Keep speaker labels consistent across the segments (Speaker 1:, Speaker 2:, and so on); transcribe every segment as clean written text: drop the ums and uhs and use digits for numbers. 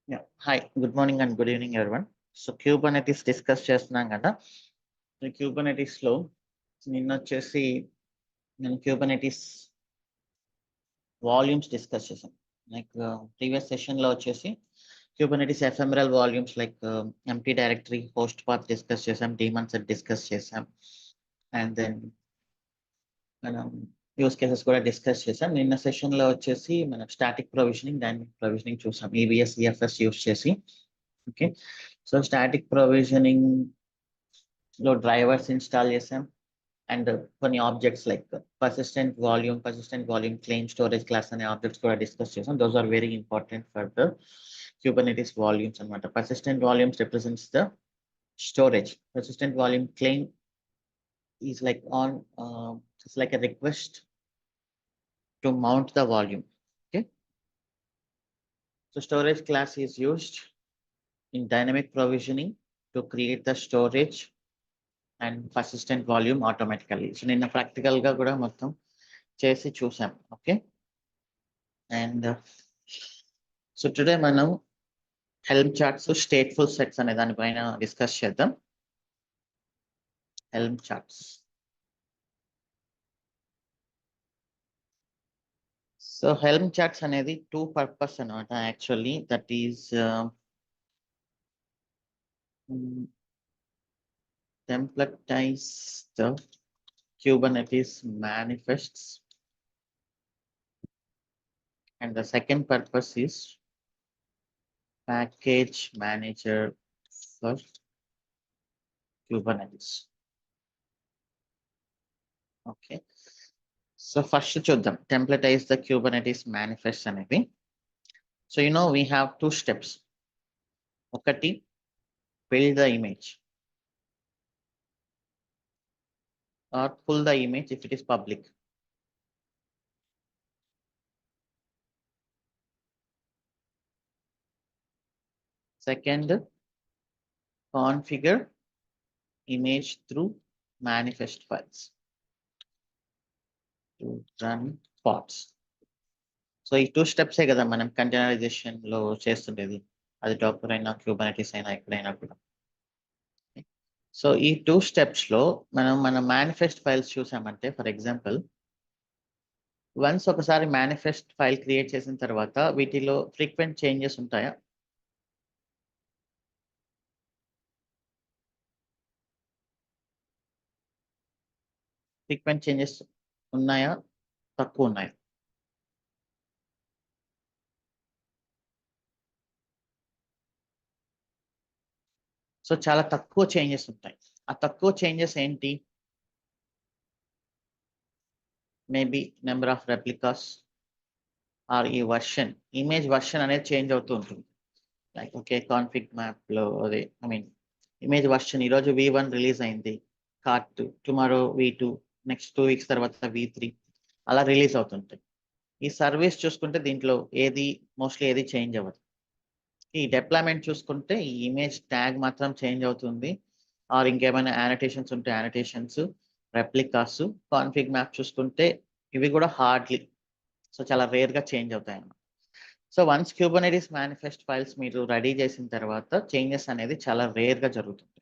Speaker 1: Yeah. Hi, good morning and good evening, everyone. So Kubernetes discuss చేస్తున్నాం కదా. ఈ Kubernetes లో నిన్న వచ్చేసి నేను Kubernetes వాల్యూమ్స్ డిస్కస్ చేశాం. లైక్ ప్రీవియస్ సెషన్ లో వచ్చేసి Kubernetes ephemeral volumes like empty directory host path discuss చేసాం, డీమన్ సెట్ డిస్కస్ చేసాం, అండ్ దెన్ మనం యూస్ కేసెస్ కూడా డిస్కస్ చేసాం. నిన్న సెషన్ లో వచ్చేసి మనం స్టాటిక్ ప్రొవిజనింగ్, డైనమిక్ ప్రొవిజనింగ్ చూసాం EBS EFS యూస్ చేసి. ఓకే, సో స్టాటిక్ ప్రొవిజనింగ్ లో డ్రైవర్స్ ఇన్స్టాల్ చేసాం అండ్ కొన్ని objects like persistent volume claim storage class అనే ఆబ్జెక్ట్స్ కూడా డిస్కస్ చేసాం. Those are very important for the Kubernetes volumes అనమాట. Persistent volumes represents the storage. Persistent volume claim is like on it's like a request to mount the volume. Okay, so storage class is used in dynamic provisioning to create the storage and persistent volume automatically. So నిన్న practical గా కూడా మొత్తం చేసి చూసాం. Okay, and so today మనం helm charts, stateful sets అనే దానిపైన discuss చేద్దాం. Helm charts. So helm charts అనేది టూ పర్పస్ అనమాట. Actually that is templatize the Kubernetes manifests, and the second purpose is package manager for Kubernetes. Okay, so first చూద్దాం templatize the Kubernetes manifest అనేది. So we have two steps. ఒకటి build the image or pull the image if it is public. Second, configure image through manifest files to run pods. So ఈ two స్టెప్సే కదా మనం containerisation లో చేస్తుండేది, అది Dakar అయినా Kubernetes అయినా ఎక్కడైనా కూడా. సో ఈ టూ స్టెప్స్ లో మన మేనిఫెస్ట్ ఫైల్స్ చూసామంటే, ఫర్ ఎగ్జాంపుల్ వన్స్ ఒకసారి మేనిఫెస్ట్ ఫైల్ క్రియేట్ చేసిన తర్వాత వీటిలో ఫ్రీక్వెంట్ చేంజెస్ ఉంటాయా? ఫ్రీక్వెంట్ చేంజెస్ ఉన్నాయా, తక్కువ ఉన్నాయా? సో చాలా తక్కువ చేంజెస్ ఉంటాయి. ఆ తక్కువ చేంజెస్ ఏంటి? Maybe number of replicas or ఈ వర్షన్, ఇమేజ్ వర్షన్ అనేది చేంజ్ అవుతూ ఉంటుంది. లైక్ ఓకే, కాన్ఫిగ్ మ్యాప్ లో అదే ఇమేజ్ వర్షన్ ఈరోజు V1 రిలీజ్ అయింది, cart tomorrow V2, next 2 weeks తర్వాత V3 అలా రిలీజ్ అవుతుంటాయి. ఈ సర్వీస్ చూసుకుంటే దీంట్లో మోస్ట్లీ ఏది చేంజ్ అవ్వదు. ఈ డిప్లాయ్మెంట్ చూసుకుంటే ఈ ఇమేజ్ ట్యాగ్ మాత్రం చేంజ్ అవుతుంది, ఆర్ ఇంకేమైనా యానిటేషన్స్ ఉంటే యానిటేషన్స్, రెప్లికాస్. కాన్ఫిగ్ మ్యాప్ చూసుకుంటే ఇవి కూడా హార్డ్లీ, సో చాలా రేర్ గా చేంజ్ అవుతాయి అన్నమాట. So once Kubernetes manifest files మీరు రెడీ చేసిన తర్వాత చేంజెస్ అనేది చాలా రేర్ గా జరుగుతుంది.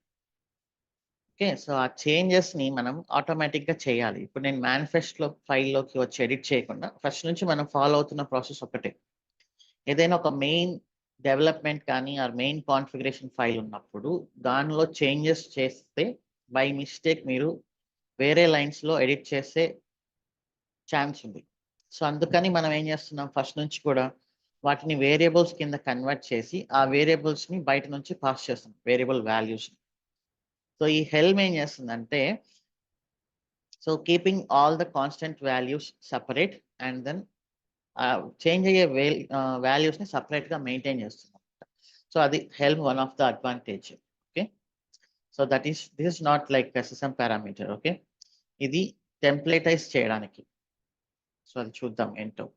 Speaker 1: ఓకే, సో ఆ చేంజెస్ ని మనం ఆటోమేటిక్ గా చేయాలి. ఇప్పుడు నేను మేనిఫెస్ట్ ఫైల్లోకి వచ్చి ఎడిట్ చేయకుండా ఫస్ట్ నుంచి మనం ఫాలో అవుతున్న ప్రాసెస్ ఒకటే. ఏదైనా ఒక మెయిన్ డెవలప్మెంట్ కానీ ఆర్ మెయిన్ కాన్ఫిగరేషన్ ఫైల్ ఉన్నప్పుడు దానిలో చేంజెస్ చేస్తే బై మిస్టేక్ మీరు వేరే లైన్స్ లో ఎడిట్ చేసే ఛాన్స్ ఉంది. సో అందుకని మనం ఏం చేస్తున్నాం, ఫస్ట్ నుంచి కూడా వాటిని వేరియబుల్స్ కింద కన్వర్ట్ చేసి ఆ వేరియబుల్స్ ని బయట నుంచి పాస్ చేస్తున్నాం, వేరియబుల్ వాల్యూస్. సో ఈ హెల్మ్ ఏం చేస్తుందంటే, so keeping all the constant values separate and then change అయ్యే వాల్యూస్ ని సపరేట్ గా మెయింటైన్ చేస్తున్నాం. సో అది helm one of the advantage. Okay, so this is not like SSM parameter. Okay, ఇది templatize చేయడానికి. సో అది చూద్దాం ఏంటో.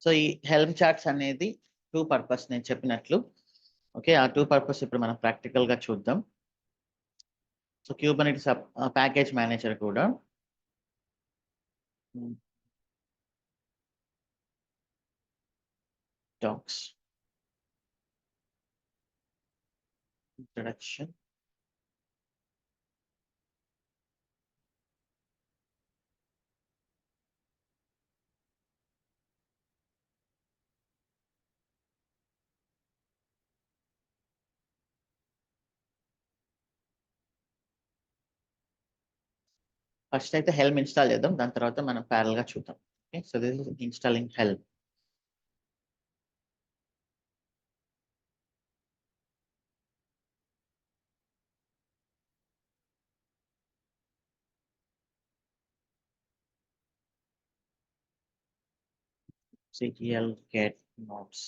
Speaker 1: సో ఈ హెల్మ్ చార్ట్స్ అనేది టూ పర్పస్ నేను చెప్పినట్లు. ఓకే, ఆ టూ పర్పస్ ఇప్పుడు మనం ప్రాక్టికల్ గా చూద్దాం. సో క్యూబర్నెటిస్ ప్యాకేజ్ మేనేజర్ కూడా టాక్స్ ఇంట్రడక్షన్. ఫస్ట్ అయితే హెల్మ్ ఇన్స్టాల్ చేద్దాం, దాని తర్వాత మనం ప్యారల్ గా చూద్దాం. Okay, so this is installing helm. ctl get nodes.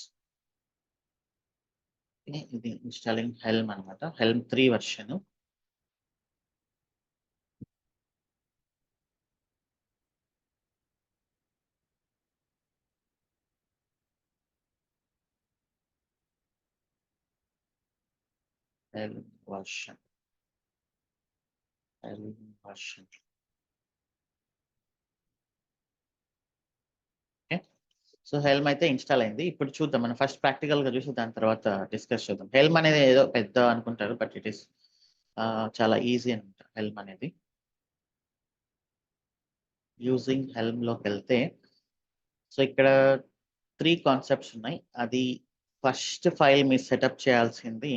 Speaker 1: ఇది ఇన్స్టాలింగ్ హెల్మ్ అనమాట, helm 3 version. Helm version, helm version. Okay, so helm అయితే ఇన్స్టాల్ అయింది. ఇప్పుడు చూద్దాం, మనం ఫస్ట్ ప్రాక్టికల్ గా చూసి దాని తర్వాత డిస్కస్ చేద్దాం. హెల్మ్ అనేది ఏదో పెద్ద అనుకుంటారు, బట్ ఇట్ ఈస్ చాలా ఈజీ అనమాట హెల్మ్ అనేది. యూజింగ్ హెల్మ్ లోకి వెళ్తే, సో ఇక్కడ 3 కాన్సెప్ట్స్ ఉన్నాయి. అది ఫస్ట్ ఫైల్ మీరు సెటప్ చేయాల్సింది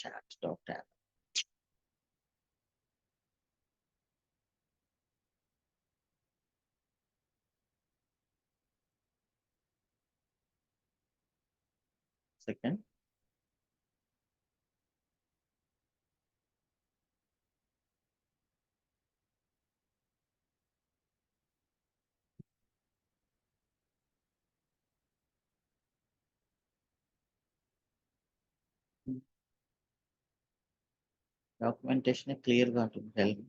Speaker 1: chat.tab. సెకండ్, డాక్యుమెంటేషన్ క్లియర్ గా ఉంటుంది helm.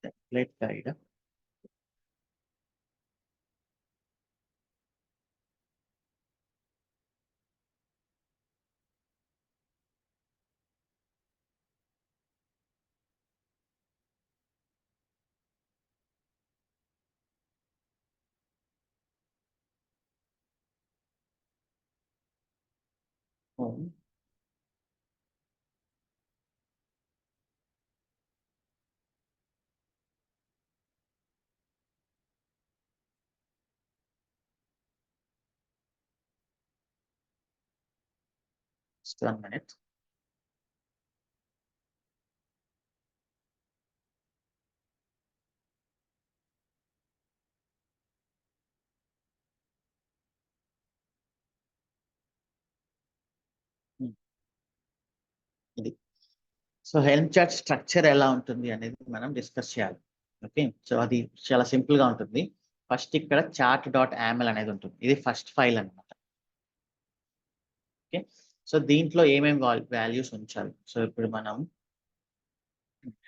Speaker 1: Template guide. home just 1 minute. ఇది సో హెల్మ్ చార్ట్ స్ట్రక్చర్ ఎలా ఉంటుంది అనేది మనం డిస్కస్ చేయాలి. ఓకే, సో అది చాలా సింపుల్ గా ఉంటుంది. ఫస్ట్ ఇక్కడ chart.aml అనేది ఉంటుంది, ఇది ఫస్ట్ ఫైల్ అన్నమాట. ఓకే, సో దీంట్లో ఏమేమి వాల్యూస్ ఉంచాలి. సో ఇప్పుడు మనం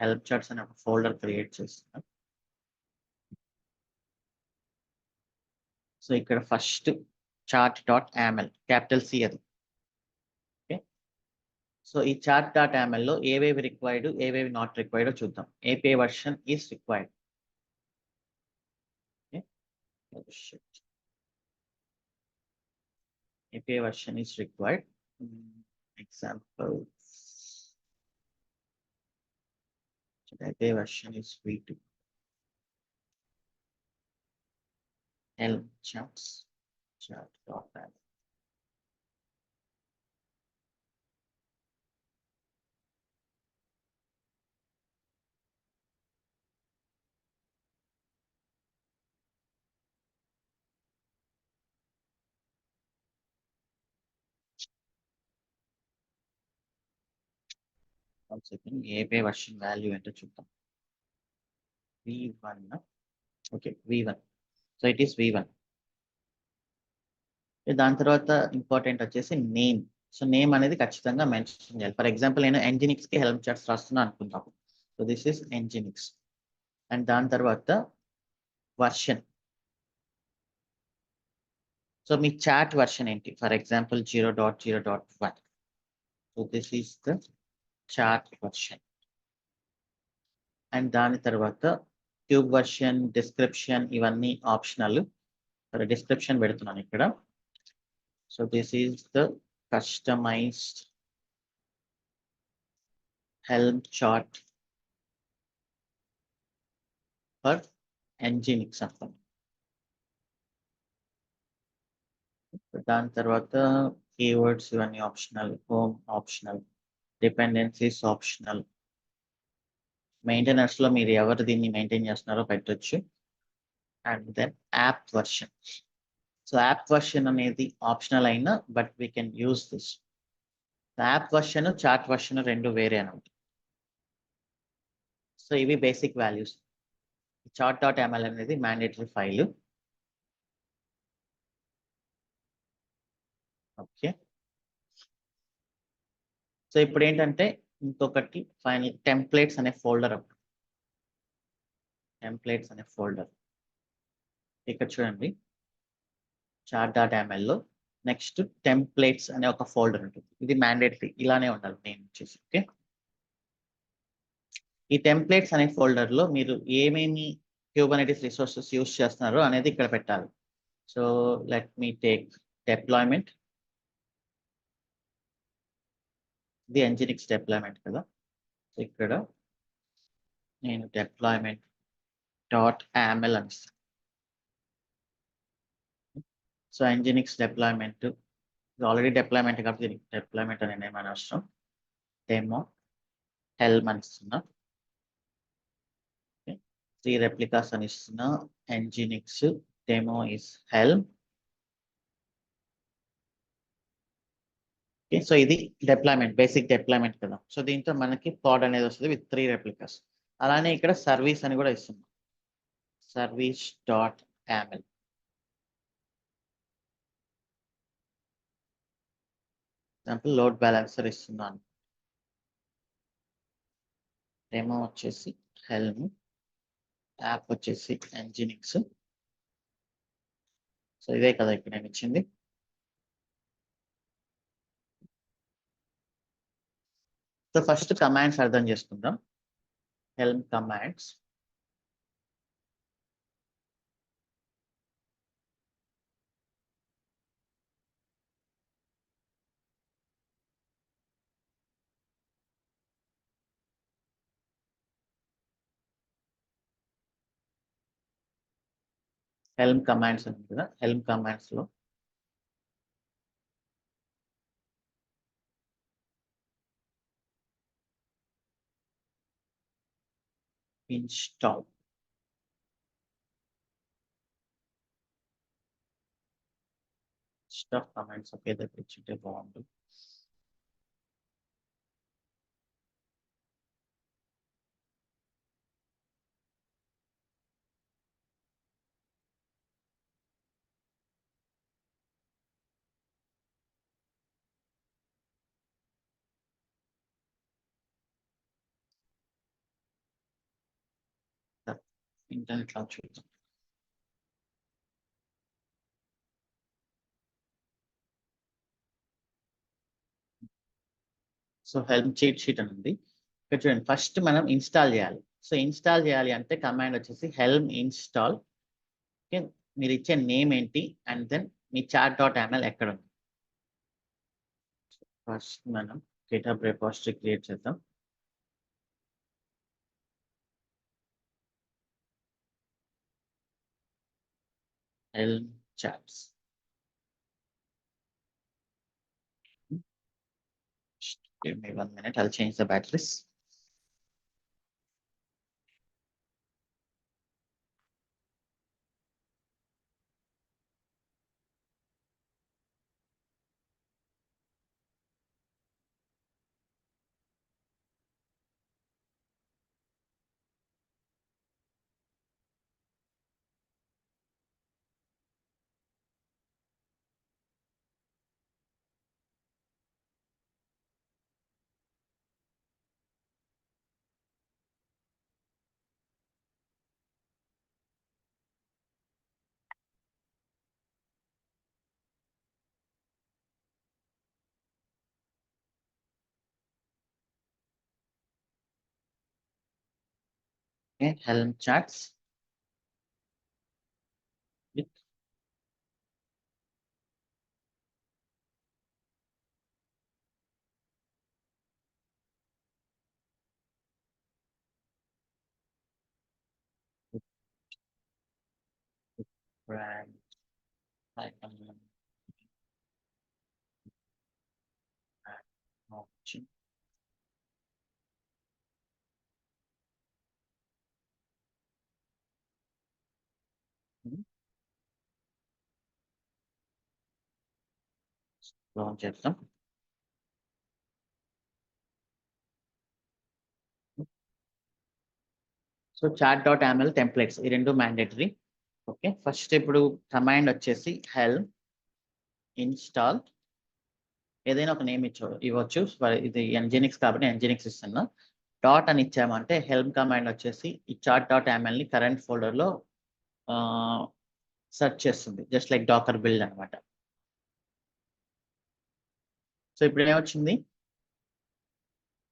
Speaker 1: హెల్ప్ చార్ట్స్ అనే ఒక ఫోల్డర్ క్రియేట్ చేస్తున్నాం. సో ఇక్కడ ఫస్ట్ chart.aml క్యాపిటల్ సి అది. ఓకే, సో ఈ chart.aml లో ఏవేవి రిక్వైర్డ్, ఏవేవి నాట్ రిక్వైర్డ్ చూద్దాం. API version is required. API version is required. Example, API version is v2. Helm charts, chart.aml. 1 second. API version value ఏంటో చూద్దాం. V1. Okay, V1. So it is V1. దాని తర్వాత important వచ్చేసి name. So name అనేది ఖచ్చితంగా mention చేయాలి. For example నేను Nginx కి హెల్ప్ చాట్స్ రాస్తున్నా అనుకుందాం. So this is Nginx. And దాని తర్వాత వర్షన్. సో మీ చాట్ వర్షన్ ఏంటి? For example 0.0.1. So this is the chart version. And దాని తర్వాత ట్యూబ్ వర్షన్, డిస్క్రిప్షన్ ఇవన్నీ ఆప్షనల్. డిస్క్రిప్షన్ పెడుతున్నాను ఇక్కడ. So this is the customized help chart for Nginx అనుకోండి. దాని తర్వాత కీవర్డ్స్ ఇవన్నీ optional, home optional, dependencies optional. Maintainers లో మీరు ఎవరు దీన్ని మెయింటైన్ చేస్తున్నారో పెట్టొచ్చు. And then app version. So app version అనేది ఆప్షనల్ అయినా but we can use this. App version, chart version రెండు వేరే అనమాట. సో ఇవి బేసిక్ వాల్యూస్. chart.ml అనేది మ్యాండేటరీ ఫైల్. ఓకే. సో ఇప్పుడు ఏంటంటే ఇంకొకటి ఫైనల్ టెంప్లెట్స్ అనే ఫోల్డర్. టెంప్లెట్స్ అనే ఫోల్డర్ ఇక్కడ చూడండి. chart.ml లో నెక్స్ట్ టెంప్లెట్స్ అనే ఒక ఫోల్డర్ ఉంటుంది. ఇది మ్యాండేటరీ, ఇలానే ఉండాలి నేమ్ వచ్చేసి. ఓకే. ఈ టెంప్లెట్స్ అనే ఫోల్డర్ లో మీరు ఏమేమి క్యూబర్నెటిస్ రిసోర్సెస్ యూస్ చేస్తున్నారో అనేది ఇక్కడ పెట్టాలి. So let me take deployment. ఇది Nginx డిప్లాయ్మెంట్ కదా. సో ఇక్కడ నేను deployment.aml అని ఇస్తాను. So Nginx deployment already deployment కాబట్టి దీనికి డిప్లాయ్మెంట్ అనే నేమ్ అని అవసరం. డెమో హెల్మ్ అని ఇస్తున్నా. 3 replicas అని ఇస్తున్నా. Nginx demo is helm. So ఇది డిప్లాయ్మెంట్, బేసిక్ డిప్లాయ్మెంట్ కదా. సో దీంతో మనకి పాడ్ అనేది వస్తుంది విత్ 3 replicas. అలానే ఇక్కడ సర్వీస్ అని కూడా ఇస్తున్నాం. service.aml. ఎగ్జాంపుల్ లోడ్ బ్యాలెన్సర్ ఇస్తున్నాను. డెమో వచ్చేసి హెల్మ్, యాప్ వచ్చేసి Nginx. సో ఇదే కదా ఇక్కడ నేను ఇచ్చింది. సో ఫస్ట్ కమాండ్స్ అర్థం చేసుకుందాం. Helm commands. హెల్మ్ కమాండ్స్ ఉంది కదా. హెల్మ్ కమాండ్స్ లో ఇన్స్టాల్. స్టఫ్ కమాండ్స్ ఒకే దగ్గర ఇచ్చింటే బాగుంటుంది. ఇంటర్నెట్ లో చూద్దాం. సో హెల్మ్ చీట్ షీట్ అని ఉంది ఇక్కడ చూడండి. ఫస్ట్ మనం ఇన్స్టాల్ చేయాలి. సో ఇన్స్టాల్ చేయాలి అంటే కమాండ్ వచ్చేసి హెల్మ్ ఇన్స్టాల్. ఓకే. మీరు ఇచ్చే నేమ్ ఏంటి అండ్ దెన్ మీ chat.ml ఎక్కడ ఉంది. ఫస్ట్ మనం గిటబ్ రిపోజిటరీ క్రియేట్ చేద్దాం. Helm charts. Give me 1 minute. I'll change the batteries. Okay, Helm charts with brand icon option. Launch చేద్దాం. సో chat.aml టెంప్లెట్స్ ఈ రెండు మ్యాండేటరీ. ఓకే, ఫస్ట్ ఇప్పుడు command వచ్చేసి helm install ఏదైనా ఒక నేమ్ ఇవ్వచ్చు. ఇది ఎంజినిక్స్ కాబట్టి ఎంజినిక్స్ ఇస్తున్నా. డాట్ అని ఇచ్చామంటే హెల్మ్ కమాండ్ వచ్చేసి ఈ chat.aml ని కరెంట్ ఫోల్డర్లో సెర్చ్ చేస్తుంది, జస్ట్ లైక్ డాకర్ బిల్డ్ అనమాట. సో ఇప్పుడు ఏమొచ్చింది,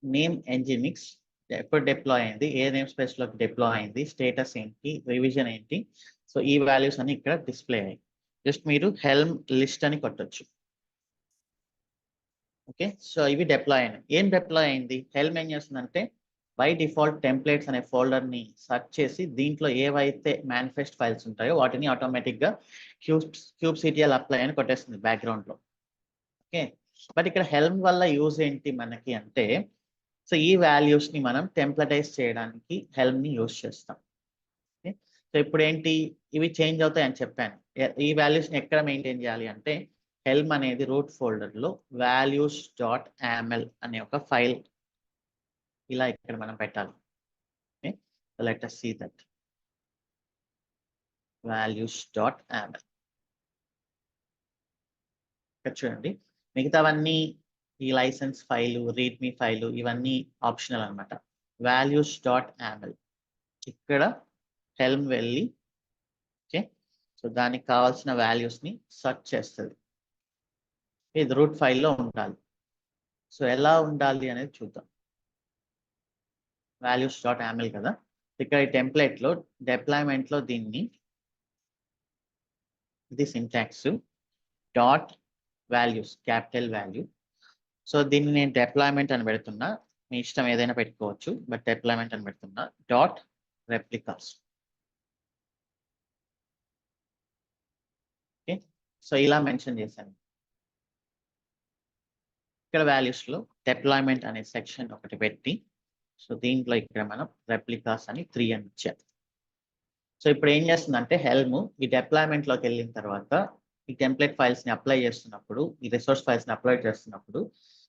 Speaker 1: నేమ్ ఎంజినిక్స్ ఎప్పుడు డిప్లాయ్ అయింది, ఏ నేమ్ స్పేస్ లోకి డిప్లాయ్ అయింది, స్టేటస్ ఏంటి, రివిజన్ ఏంటి. సో ఈ వాల్యూస్ అని ఇక్కడ డిస్ప్లే అయ్యాయి. జస్ట్ మీరు హెల్మ్ లిస్ట్ అని కొట్టొచ్చు. ఓకే, సో ఇవి డిప్లాయ్ అయినాయి. ఏం డిప్లాయ్ అయింది, హెల్మ్ ఏం చేస్తుందంటే బై డిఫాల్ట్ టెంప్లెట్స్ అనే ఫోల్డర్ ని సెర్చ్ చేసి దీంట్లో ఏవైతే మేనిఫెస్ట్ ఫైల్స్ ఉంటాయో వాటిని ఆటోమేటిక్ గా క్యూబ్సిటిఎల్ అప్లై అని కొట్టేస్తుంది బ్యాక్గ్రౌండ్ లో. ఓకే, బట్ ఇక్కడ హెల్మ్ వల్ల యూజ్ ఏంటి మనకి అంటే, సో ఈ వాల్యూస్ ని మనం టెంప్లటైజ్ చేయడానికి హెల్మ్ ని యూజ్ చేస్తాం. ఓకే, సో ఇప్పుడు ఏంటి, ఇవి చేంజ్ అవుతాయి అని చెప్పాను. ఈ వాల్యూస్ ని ఎక్కడ మెయింటైన్ చేయాలి అంటే హెల్మ్ అనేది రూట్ ఫోల్డర్ లో values.aml అనే ఒక ఫైల్ ఇలా ఇక్కడ మనం పెట్టాలి. Okay, so let us see that values.aml. ఇక్కడ చూడండి, మిగతావన్నీ ఈ లైసెన్స్ ఫైలు, రీడ్మీ ఫైలు ఇవన్నీ ఆప్షనల్ అనమాట. values.aml ఇక్కడ హెల్మ్ వెళ్ళి ఓకే, సో దానికి కావాల్సిన వాల్యూస్ ని సెర్చ్ చేస్తుంది. ఇది రూట్ ఫైల్లో ఉండాలి. సో ఎలా ఉండాలి అనేది చూద్దాం. values.aml కదా, ఇక్కడ ఈ టెంప్లెట్ లో డిప్లాయ్మెంట్ లో దీన్ని ఇది syntax dot values capital value. So దీన్ని నేను డిప్లాయ్మెంట్ అని పెడుతున్నా, మీ ఇష్టం ఏదైనా పెట్టుకోవచ్చు, బట్ డిప్లాయ్మెంట్ అని పెడుతున్నా. Dot replicas. ఓకే, సో ఇలా మెన్షన్ చేశాను. ఇక్కడ వాల్యూస్ లో డిప్లాయ్మెంట్ అనే సెక్షన్ ఒకటి పెట్టి, సో దీంట్లో ఇక్కడ మనం రెప్లికాస్ అని 3 అని ఇచ్చాం. సో ఇప్పుడు ఏం చేస్తుందంటే హెల్మ్ ఈ డిప్లాయ్మెంట్ లోకి వెళ్ళిన తర్వాత ఈ టెంప్లెట్ ఫైల్స్ ని అప్లై చేస్తున్నప్పుడు, ఈ రిసోర్స్ ఫైల్స్ ని అప్లై చేస్తున్నప్పుడు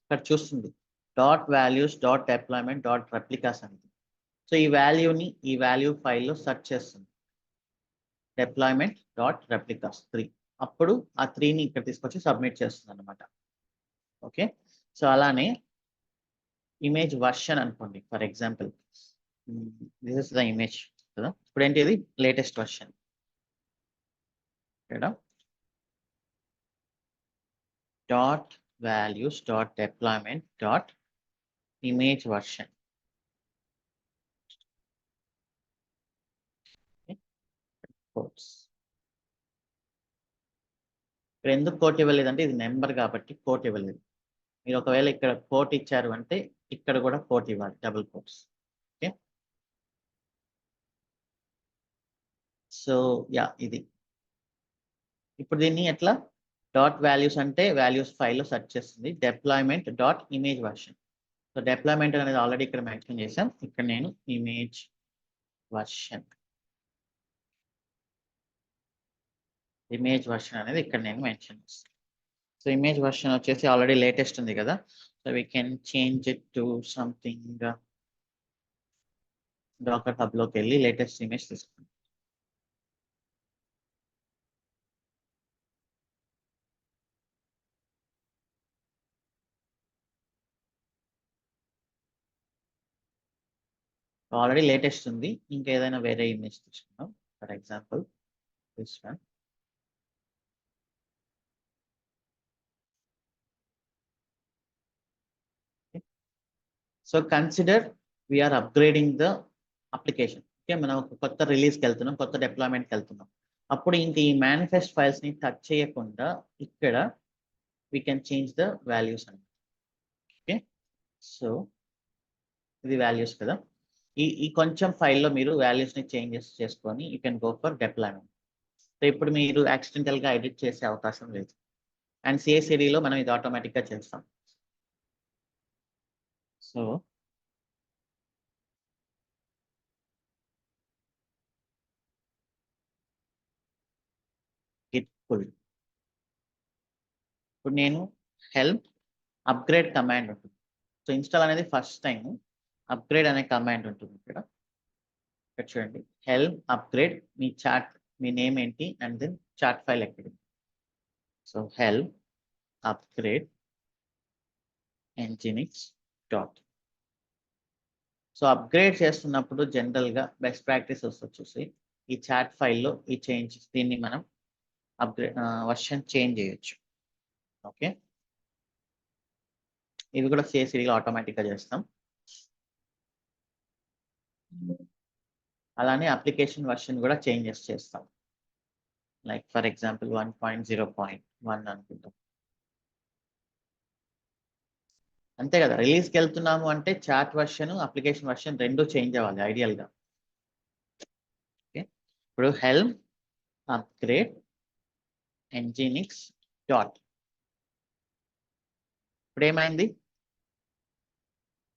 Speaker 1: ఇక్కడ చూస్తుంది dot values dot deployment dot replicas అనేది. సో ఈ వాల్యూని ఈ వాల్యూ ఫైల్లో సెర్చ్ చేస్తుంది, డిప్లాయ్మెంట్ డాట్ రెప్లికాస్ 3. అప్పుడు ఆ 3ని ఇక్కడ తీసుకొచ్చి సబ్మిట్ చేస్తుంది అనమాట. ఓకే, సో అలానే ఇమేజ్ వర్షన్ అనుకోండి, for example this is the image కదా. ఇప్పుడు ఏంటి, ఇది లేటెస్ట్ వర్షన్. ఇక్కడ dot values dot deployment dot image version. Quotes ఇక్కడ ఎందుకు కోట్ ఇవ్వలేదు అంటే ఇది నెంబర్ కాబట్టి కోట్ ఇవ్వలేదు. మీరు ఒకవేళ ఇక్కడ కోట్ ఇచ్చారు అంటే ఇక్కడ కూడా కోట్ ఇవ్వాలి, double quotes. Okay, so yeah ఇది ఇప్పుడు దీన్ని ఎట్లా డాట్ వాల్యూస్ అంటే వాల్యూస్ ఫైల్లో సెర్చ్ చేస్తుంది, deployment dot image version. So deployment అనేది ఆల్రెడీ ఇక్కడ మెన్షన్ చేసాం, ఇక్కడ నేను ఇమేజ్ వర్షన్ అనేది ఇక్కడ నేను మెన్షన్ చేస్తాను. సో ఇమేజ్ వర్షన్ వచ్చేసి ఆల్రెడీ లేటెస్ట్ ఉంది కదా, so we can change it to something. Docker hub లోకి వెళ్ళి లేటెస్ట్ ఇమేజ్ తీసుకుంటాం. ఆల్రెడీ లేటెస్ట్ ఉంది, ఇంకా ఏదైనా వేరే ఇమేజ్ తీసుకుందాం. For example this one. So consider we are upgrading the application. Okay, మనం ఒక కొత్త రిలీజ్కి వెళ్తున్నాం, కొత్త డిప్లాయ్మెంట్కి వెళ్తున్నాం. అప్పుడు ఇంక ఈ మేనిఫెస్ట్ ఫైల్స్ని టచ్ చేయకుండా ఇక్కడ we can change the values అని. ఓకే, సో ఇది వాల్యూస్ కదా. ఈ కొంచెం ఫైల్లో మీరు వాల్యూస్ని చేంజెస్ చేసుకొని you can go for deployment. So ఇప్పుడు మీరు యాక్సిడెంటల్గా ఎడిట్ చేసే అవకాశం లేదు. అండ్ సిఐసిడిలో మనం ఇది ఆటోమేటిక్గా చేస్తాం. So git pull. ఇప్పుడు నేను హెల్ప్ అప్గ్రేడ్ కమాండ్ ఉంటుంది. సో ఇన్స్టాల్ అనేది ఫస్ట్ టైం అప్గ్రేడ్ అనే కమాండ్ ఉంటుంది ఇక్కడ చూడండి. హెల్ప్ అప్గ్రేడ్ మీ చాట్, మీ నేమ్ ఏంటి అండ్ దెన్ చాట్ ఫైల్ ఎక్కడ. So help upgrade nginx dot. So upgrade చేస్తున్నప్పుడు జనరల్గా బెస్ట్ ప్రాక్టీసెస్ వచ్చేసి ఈ చాట్ ఫైల్లో ఈ చేంజ్, దీన్ని మనం అప్గ్రేడ్ వర్షన్ చేంజ్ చేయొచ్చు. ఓకే, ఇవి కూడా సిఐసిడిలో ఆటోమేటిక్గా చేస్తాం. అలానే అప్లికేషన్ వర్షన్ కూడా చేంజెస్ చేస్తాం. లైక్ ఫర్ ఎగ్జాంపుల్ 1.0.1 అనుకుంటాం. అంతే కదా, రిలీజ్కి వెళ్తున్నాము అంటే చాట్ వర్షన్, అప్లికేషన్ వర్షన్ రెండు చేంజ్ అవ్వాలి ఐడియల్గా. ఓకే, ఇప్పుడు హెల్ప్ అప్గ్రేడ్ nginx డాట్. ఇప్పుడు ఏమైంది,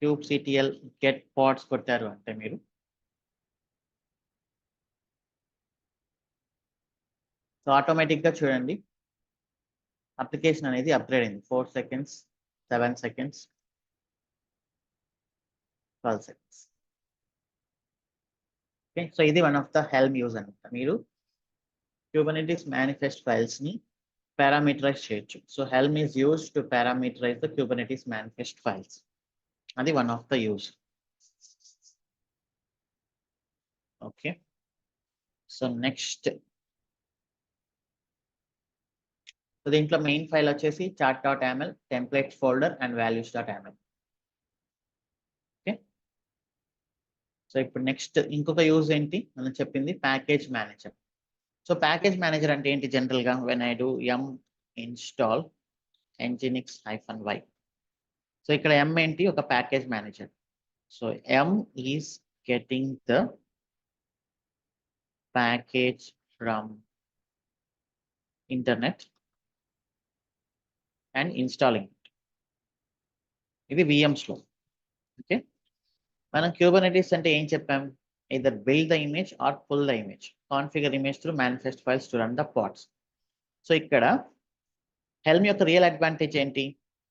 Speaker 1: kubectl get pods కొట్టారు అంటే మీరు సో ఆటోమేటిక్గా చూడండి అప్లికేషన్ అనేది అప్గ్రేడ్ అయింది. 4 seconds, 7 seconds, 12 seconds. Okay, so ఇది one of the help use అనమాట. మీరు Kubernetes manifest files ని పారామీటరైజ్ చేయొచ్చు. So helm is used to parameterize the Kubernetes manifest files. అది one of the use. Okay, so next దీంట్లో main file వచ్చేసి chat.yaml, template folder and values.yaml. Okay, so ఇప్పుడు next ఇంకొక యూజ్ ఏంటి మనం చెప్పింది package manager. So package manager అంటే ఏంటి, జనరల్గా when I do yum install nginx-y. So ఇక్కడ m ఏంటి, ఒక package manager. So m is getting the package from internet and installing it. ఇది VMsలో. ఓకే, మనం Kubernetes అంటే ఏం చెప్పాం, either build the image or pull the image, configure image through manifest files to run the pods. So ఇక్కడ helm యొక్క real advantage ఏంటి,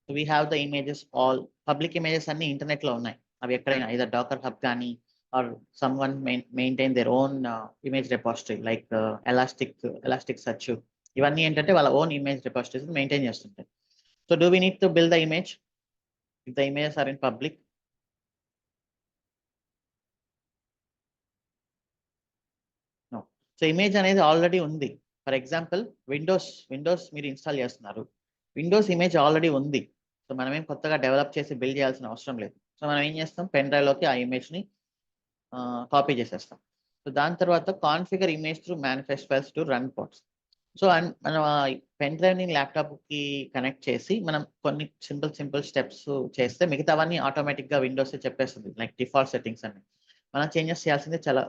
Speaker 1: we have the images, all public images అన్ని ఇంటర్నెట్లో ఉన్నాయి. అవి ఎక్కడైనా either Docker Hub కానీ or some one maintain their own image repository like elastic search. ఇవన్నీ ఏంటంటే వాళ్ళ ఓన్ ఇమేజ్ రెపాజిటరీస్ మెయింటైన్ చేస్తుంటాయి. So do we need to build the image if the images are in public? No. So image అనేది already ఉంది. For example windows మీరు install చేస్తున్నారు, Windows image already ఉంది. So మనం ఏం కొత్తగా డెవలప్ చేసి బిల్డ్ చేయాల్సిన అవసరం లేదు. సో మనం ఏం చేస్తాం, పెన్ డ్రైవ్లోకి ఆ ఇమేజ్ని కాపీ చేసేస్తాం. సో దాని తర్వాత configure image through manifest files to run ports. So and మనం ఆ పెన్ డ్రైవ్ని ల్యాప్టాప్కి కనెక్ట్ చేసి మనం కొన్ని సింపుల్ స్టెప్స్ చేస్తే మిగతావన్నీ ఆటోమేటిక్గా విండోస్ చెప్పేస్తుంది, లైక్ డిఫాల్ట్ సెట్టింగ్స్ అన్ని. మనం చేంజెస్ చేయాల్సిందే చాలా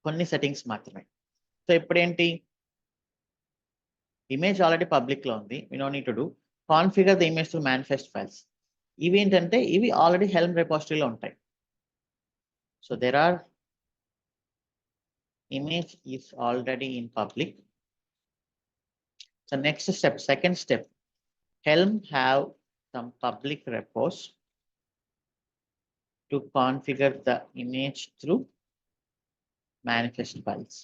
Speaker 1: కొన్ని సెట్టింగ్స్ మాత్రమే. సో ఇప్పుడేంటి, ఇమేజ్ ఆల్రెడీ పబ్లిక్లో ఉంది, we know need to do configure the image to manifest files. ఇవి ఏంటంటే ఇవి ఆల్రెడీ హెల్మ్ రెపాజిటరీలో ఉంటాయి. So there are image is already in public. So next step, second step, Helm have some public repos to configure the image through manifest files.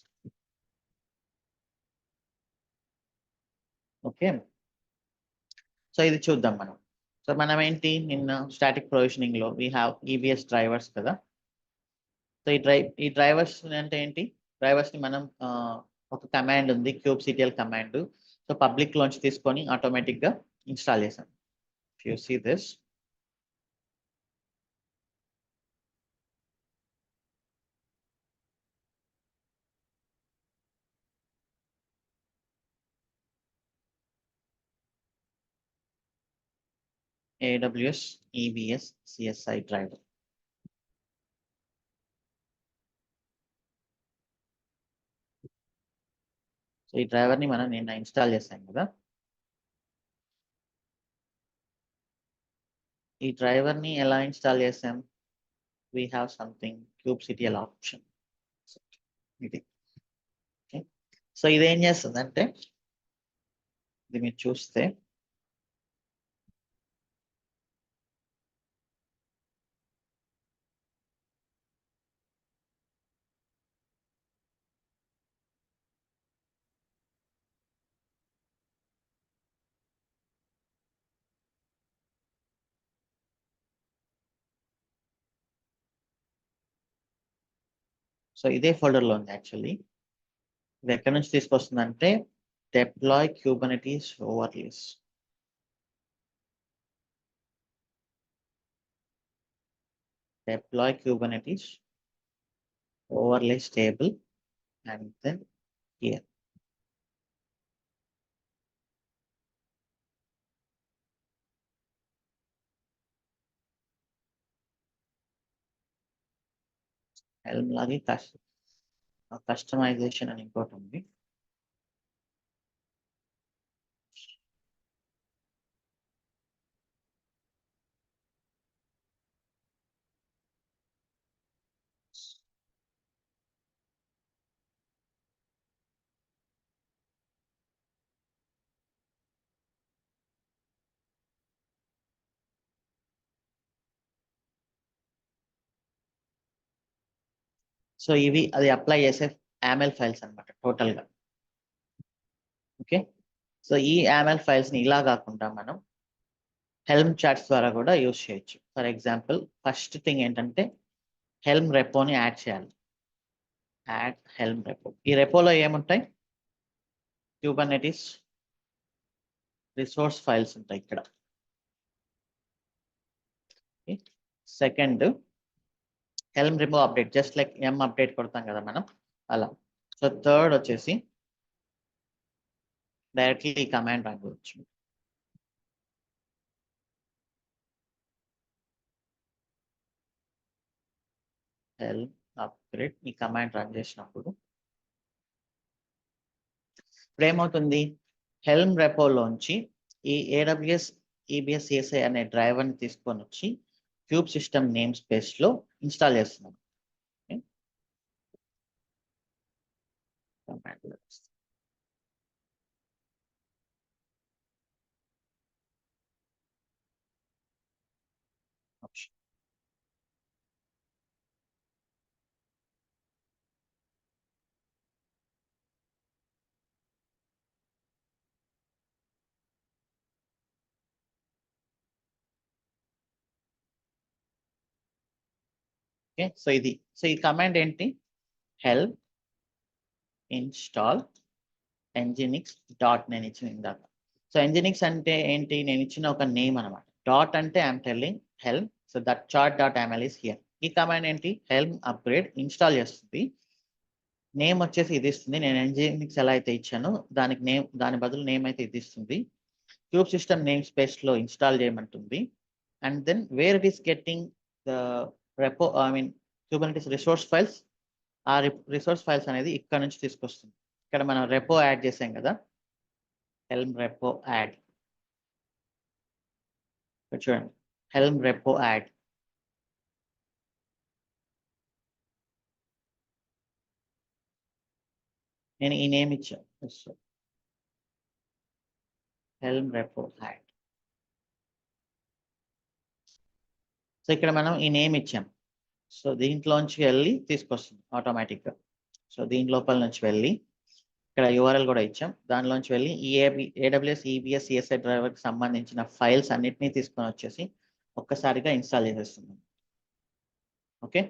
Speaker 1: Okay, so ఇది చూద్దాం మనం. So మనం ఏంటి, నిన్న స్టాటిక్ ప్రొవిజనింగ్ లో we have EBS drivers కదా. So ఈ drivers అంటే ఏంటి, డ్రైవర్స్ ని మనం ఒక కమాండ్ ఉంది kubectl కమాండ్. సో పబ్లిక్ లోంచి తీసుకొని ఆటోమేటిక్ గా ఇన్స్టాల్ చేసాం. If you see this, AWS EBS CSI driver. So ఈ డ్రైవర్ని మనం నిన్న ఇన్స్టాల్ చేసాం కదా. ఈ డ్రైవర్ని ఎలా ఇన్స్టాల్ చేసాం? We have something kubectl option. ఇది ఓకే. సో ఇది ఏం చేస్తుందంటే, ఇది మీరు చూస్తే సో ఇదే ఫోల్డర్లో ఉంది యాక్చువల్లీ. ఇది ఎక్కడి నుంచి తీసుకొస్తుందంటే deploy kubernetes overlays. Deploy kubernetes overlays table and then here. Helm లాగే కస్టమైజేషన్ అని ఇంకోటి ఉంది. సో ఇవి అది అప్లై చేసే యామెల్ ఫైల్స్ అనమాట టోటల్గా. ఓకే. సో ఈ యామెల్ ఫైల్స్ని ఇలా కాకుండా మనం హెల్మ్ చాట్స్ ద్వారా కూడా యూజ్ చేయొచ్చు. ఫర్ ఎగ్జాంపుల్ ఫస్ట్ థింగ్ ఏంటంటే హెల్మ్ రెపోని యాడ్ చేయాలి. Add helm repo. ఈ రెపోలో ఏముంటాయి? Kubernetes రిసోర్స్ ఫైల్స్ ఉంటాయి ఇక్కడ. Second helm remove update, just like ఎం అప్డేట్ కొడతాం కదా మనం అలా. సో థర్డ్ వచ్చేసి డైరెక్ట్లీ ఈ కమాండ్ రన్ చేయొచ్చు. హెల్మ్ అప్గ్రేడ్ ఈ కమాండ్ రన్ చేసినప్పుడు ఇప్పుడు ఏమవుతుంది? హెల్మ్ రెపోలోంచి ఈ AWS EBS CSI అనే డ్రైవర్ని తీసుకొని వచ్చి క్యూబ్ సిస్టమ్ నేమ్ స్పేస్లో ఇన్స్టాల్ చేస్తున్నాం. ఓకే. సో ఈ కమాండ్ ఏంటి? హెల్ప్ ఇన్స్టాల్ nginx డాట్ నేను ఇచ్చిన ఇందాక. సో nginx అంటే ఏంటి? నేను ఇచ్చిన ఒక నేమ్ అనమాట. డాట్ అంటే I'm telling helm, so that chart dot ml is here. ఈ కమాండ్ ఏంటి? హెల్మ్ అప్గ్రేడ్ ఇన్స్టాల్ చేస్తుంది. నేమ్ వచ్చేసి ఇది ఇస్తుంది. నేను nginx ఎలా అయితే ఇచ్చానో దానికి నేమ్, దాని బదులు నేమ్ అయితే ఇది ఇస్తుంది. క్యూబ్ సిస్టమ్ నేమ్ స్పేస్లో ఇన్స్టాల్ చేయమంటుంది. And then where it is getting the repo, Kubernetes resource files. ఆ రిసోర్స్ ఫైల్స్ అనేది ఇక్కడ నుంచి తీసుకొస్తుంది. ఇక్కడ మనం రెపో యాడ్ చేసాం కదా, హెల్మ్ రెపో యాడ్. చూడండి, హెల్మ్ రెపో యాడ్. నేను ఈ నేమ్ ఇచ్చాను, హెల్మ్ రెపో యాడ్. సో ఇక్కడ మనం ఈ నేమ్ ఇచ్చాం. సో దీంట్లోంచి వెళ్ళి తీసుకొస్తుంది ఆటోమేటిక్గా. సో దీని లోపల నుంచి వెళ్ళి ఇక్కడ URL కూడా ఇచ్చాం, దానిలోంచి వెళ్ళి ఈ AWS EBS CSI డ్రైవర్కి సంబంధించిన ఫైల్స్ అన్నిటినీ తీసుకొని వచ్చేసి ఒక్కసారిగా ఇన్స్టాల్ చేసేస్తుంది. ఓకే.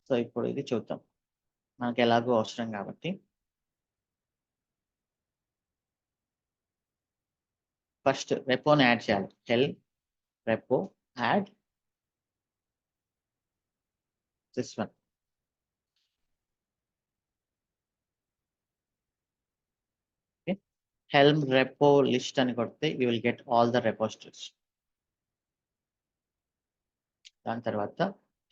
Speaker 1: సో ఇప్పుడు ఇది చూద్దాం, మనకి ఎలాగో అవసరం కాబట్టి. ఫస్ట్ రెపోని యాడ్ చేయాలి. Helm repo add this one. Helm repo list అని కొడితే you will get all the repositories. దాని తర్వాత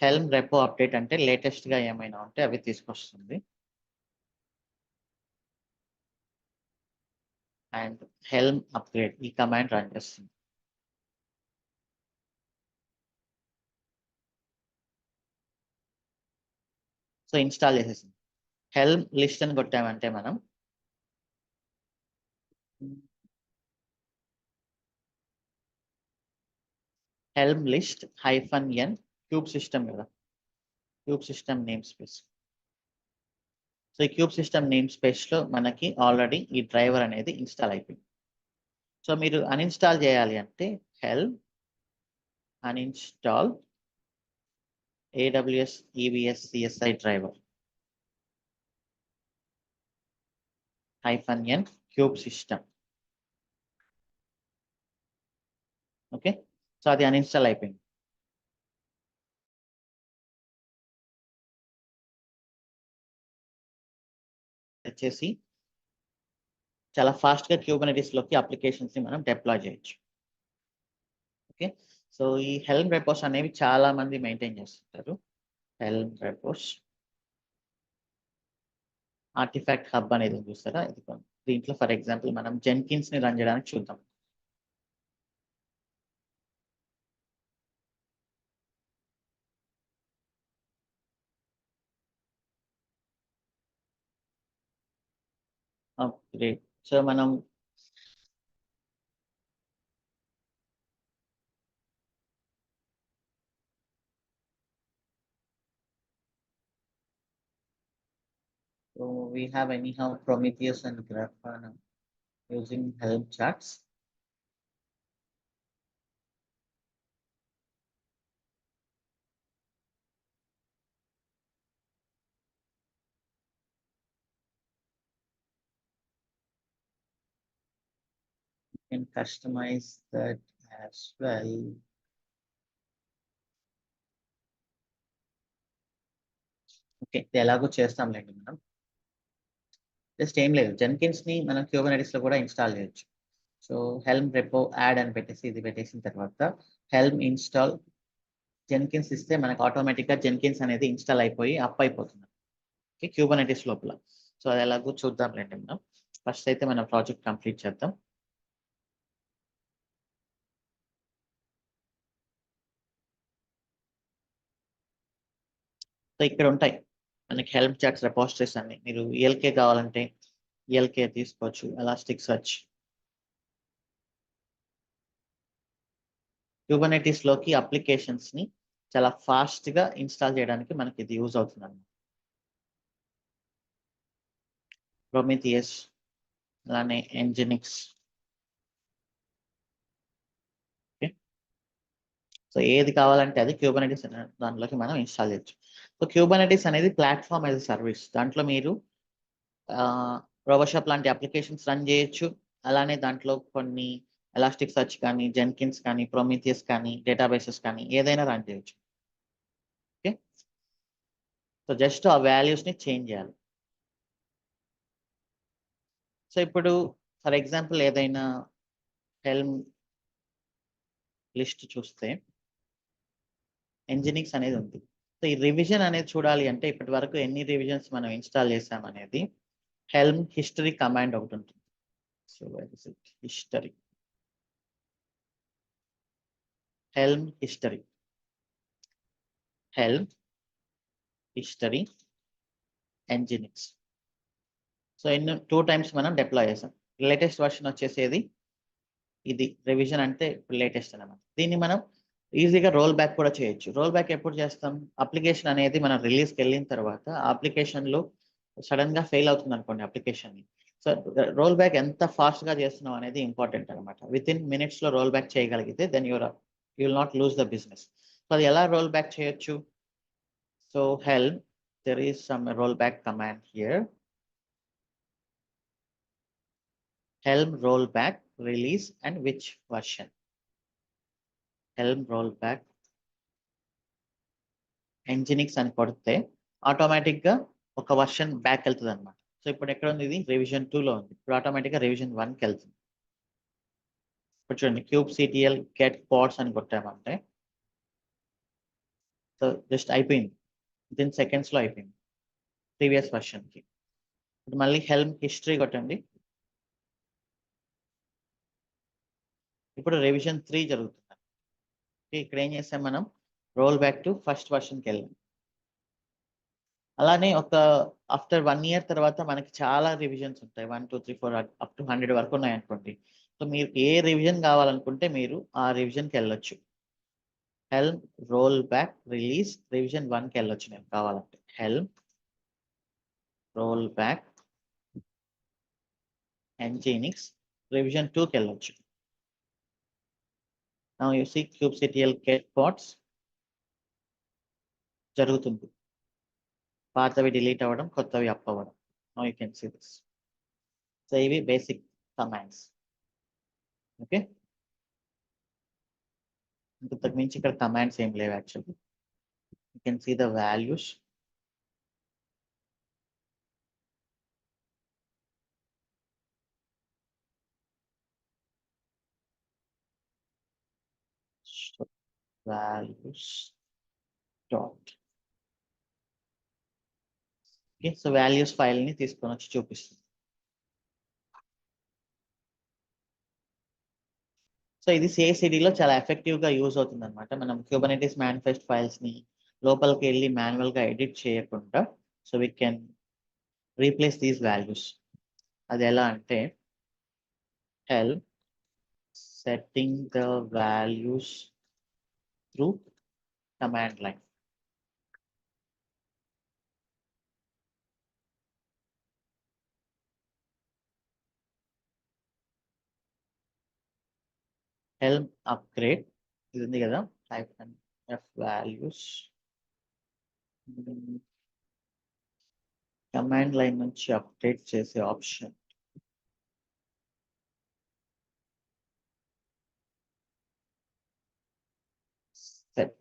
Speaker 1: హెల్మ్ రెపో అప్డేట్ అంటే లేటెస్ట్ గా ఏమైనా ఉంటే అవి తీసుకొస్తుంది. అండ్ హెల్మ్ అప్గ్రేడ్ ఈ కమాండ్ రన్ చేస్తుంది. సో ఇన్స్టాల్ చేసేసింది. హెల్మ్ లిస్ట్ అని కొట్టామంటే మనం helm list -n kube system కదా, kube system name space. So ఈ క్యూబ్ సిస్టమ్ నేమ్ స్పేస్ లో మనకి ఆల్రెడీ ఈ డ్రైవర్ అనేది ఇన్స్టాల్ అయిపోయింది. సో మీరు అన్ఇన్స్టాల్ చేయాలి అంటే helm uninstall AWS EBS CSI driver -n kube system. Okay, so అది అన్ఇన్స్టాల్ అయిపోయింది. వచ్చేసి చాలా ఫాస్ట్ గా క్యూబర్నెటిస్ లోకి అప్లికేషన్స్ ని మనం డిప్లాయ్ చేయొచ్చు. ఓకే, సో ఈ హెల్మ్ రెపోస్ అనేవి చాలా మంది మెయింటైన్ చేస్తుంటారు. హెల్మ్ రెపోస్ ఆర్టిఫాక్ట్ హబ్ అనేది చూస్తారా, ఇది దీంట్లో ఫర్ ఎగ్జాంపుల్ మనం జెన్కిన్స్ ని రన్ చేయడానికి చూద్దాం. గ్రేట్. సో మనం we have anyhow Prometheus and Grafana using Helm charts. You can customize that as well. Okay, ఇది ఎలాగో చేస్తాంలేండి మనం. జస్ట్ ఏం లేదు, జెన్కిన్స్ ని మనం క్యూబర్నెటిస్ లో కూడా ఇన్స్టాల్ చేయొచ్చు. సో హెల్మ్ రెపో యాడ్ అని పెట్టేసి ఇది పెట్టేసిన తర్వాత హెల్మ్ ఇన్స్టాల్ జెన్కిన్స్ ఇస్తే మనకు ఆటోమేటిక్ గా జెన్కిన్స్ అనేది ఇన్స్టాల్ అయిపోయి అప్ అయిపోతుంది క్యూబర్నెటిస్ లోపల. సో అది ఎలాగో చూద్దాంలేండి మనం. ఫస్ట్ అయితే మన ప్రాజెక్ట్ కంప్లీట్ చేద్దాం. సో ఇక్కడ ఉంటాయి మనకి హెల్ప్ చాట్స్ రెపోజిటరీస్ అన్ని. మీరు ELK కావాలంటే ELK తీసుకోవచ్చు, ఎలాస్టిక్ సర్చ్. క్యూబర్నెటిస్ లోకి అప్లికేషన్స్ ని చాలా ఫాస్ట్ గా ఇన్స్టాల్ చేయడానికి మనకి ఇది యూజ్ అవుతుంది అన్నమాట. ప్రొమిథియస్ అలానే ఎంజినిక్స్. సో ఏది కావాలంటే అది క్యూబర్నెటిస్ దాంట్లోకి మనం ఇన్స్టాల్ చేయొచ్చు. సో క్యూబర్నెటిస్ అనేది ప్లాట్ఫామ్ యాజ్ సర్వీస్. దాంట్లో మీరు రోబోషాప్ లాంటి అప్లికేషన్స్ రన్ చేయొచ్చు. అలానే దాంట్లో కొన్ని ఎలాస్టిక్ సర్చ్ కానీ, జెన్కిన్స్ కానీ, ప్రొమిథియస్ కానీ, డేటాబేసెస్ కానీ ఏదైనా రన్ చేయొచ్చు. ఓకే, సో జస్ట్ ఆ వాల్యూస్ ని చేంజ్ చేయాలి. సో ఇప్పుడు ఫర్ ఎగ్జాంపుల్ ఏదైనా హెల్మ్ లిస్ట్ చూస్తే ఎంజినిక్స్ అనేది ఉంది. సో ఈ రివిజన్ అనేది చూడాలి అంటే ఇప్పటి వరకు ఎన్ని రివిజన్స్ మనం ఇన్స్టాల్ చేసాం అనేది హెల్మ్ హిస్టరీ కమాండ్ ఒకటి ఉంటుంది. So history, helm history, helm history nginx. So 2 times మనం డిప్లాయ్ చేసాం. లేటెస్ట్ వర్షన్ వచ్చేసేది ఇది. రివిజన్ అంటే లేటెస్ట్ అన్నమాట. దీన్ని మనం ఈజీగా రోల్ బ్యాక్ కూడా చేయొచ్చు. రోల్ బ్యాక్ ఎప్పుడు చేస్తాం? అప్లికేషన్ అనేది మనం రిలీజ్కి వెళ్ళిన తర్వాత అప్లికేషన్ లో సడన్ గా ఫెయిల్ అవుతుంది అనుకోండి అప్లికేషన్ ని. సో రోల్ బ్యాక్ ఎంత ఫాస్ట్ గా చేస్తున్నాం అనేది ఇంపార్టెంట్ అనమాట. విత్ ఇన్ మినిట్స్ లో రోల్ బ్యాక్ చేయగలిగితే then you will not lose the business. So అది ఎలా రోల్ బ్యాక్ చేయొచ్చు? So helm there is some rollback command here. Helm rollback release and which version? Helm rollback Nginx అని కొడితే automatic గా ఒక version back వెళ్తుంది అనమాట. సో ఇప్పుడు ఎక్కడ ఉంది? ఇది రివిజన్ 2 లో ఉంది. ఇప్పుడు ఆటోమేటిక్ గా రివిజన్ 1 కి వెళ్తుంది. ఇప్పుడు చూడండి, క్యూబ్ సిటిఎల్ గెట్ పోర్ట్స్ అని కొట్టామంటే సో జస్ట్ అయిపోయింది, వితిన్ సెకండ్స్లో అయిపోయింది ప్రీవియస్ వర్షన్కి. ఇప్పుడు మళ్ళీ హెల్మ్ హిస్టరీ కొట్టండి. ఇప్పుడు రివిజన్ 3 జరుగుతుంది. ఇక్కడ ఏం చేసాం మనం, రోల్ బ్యాక్ టు ఫస్ట్ వర్షన్కి వెళ్ళాం. అలానే ఒక ఆఫ్టర్ 1 year తర్వాత మనకి చాలా రివిజన్స్ ఉంటాయి, 1 2 3 4 అప్ టు 100 వరకు ఉన్నాయి అనుకోండి. సో మీరు ఏ రివిజన్ కావాలనుకుంటే మీరు ఆ రివిజన్కి వెళ్ళొచ్చు. Helm roll back release revision 1కి వెళ్ళొచ్చు నేను కావాలంటే. Helm roll back nginx revision 2కి వెళ్ళొచ్చు. Now you see kubectl get pods జరుగుతుంది, పాతవి డిలీట్ అవ్వడం, కొత్తవి అప్ అవ్వడం. Now you can see this. So ఇవి బేసిక్ కమాండ్స్. ఓకే, ఇంతకు మించి ఇక్కడ కమాండ్స్ ఏం లేవు actually. You can see the values. values dot. Okay, so values file ని తీసుకొని వచ్చి చూపిస్తుంది. సో ఇది CI/CD లో చాలా ఎఫెక్టివ్ గా యూజ్ అవుతుంది అనమాట. మనం Kubernetes మేనిఫెస్ట్ ఫైల్స్ ని లోపలికి వెళ్ళి మాన్యువల్ గా ఎడిట్ చేయకుండా, so we can replace these values. అది ఎలా అంటే, help setting the values through command line. Help upgrade ఇది ఉంది కదా, -f వాల్యూస్ కమాండ్ లైన్ నుంచి అప్డేట్ చేసే ఆప్షన్. సెట్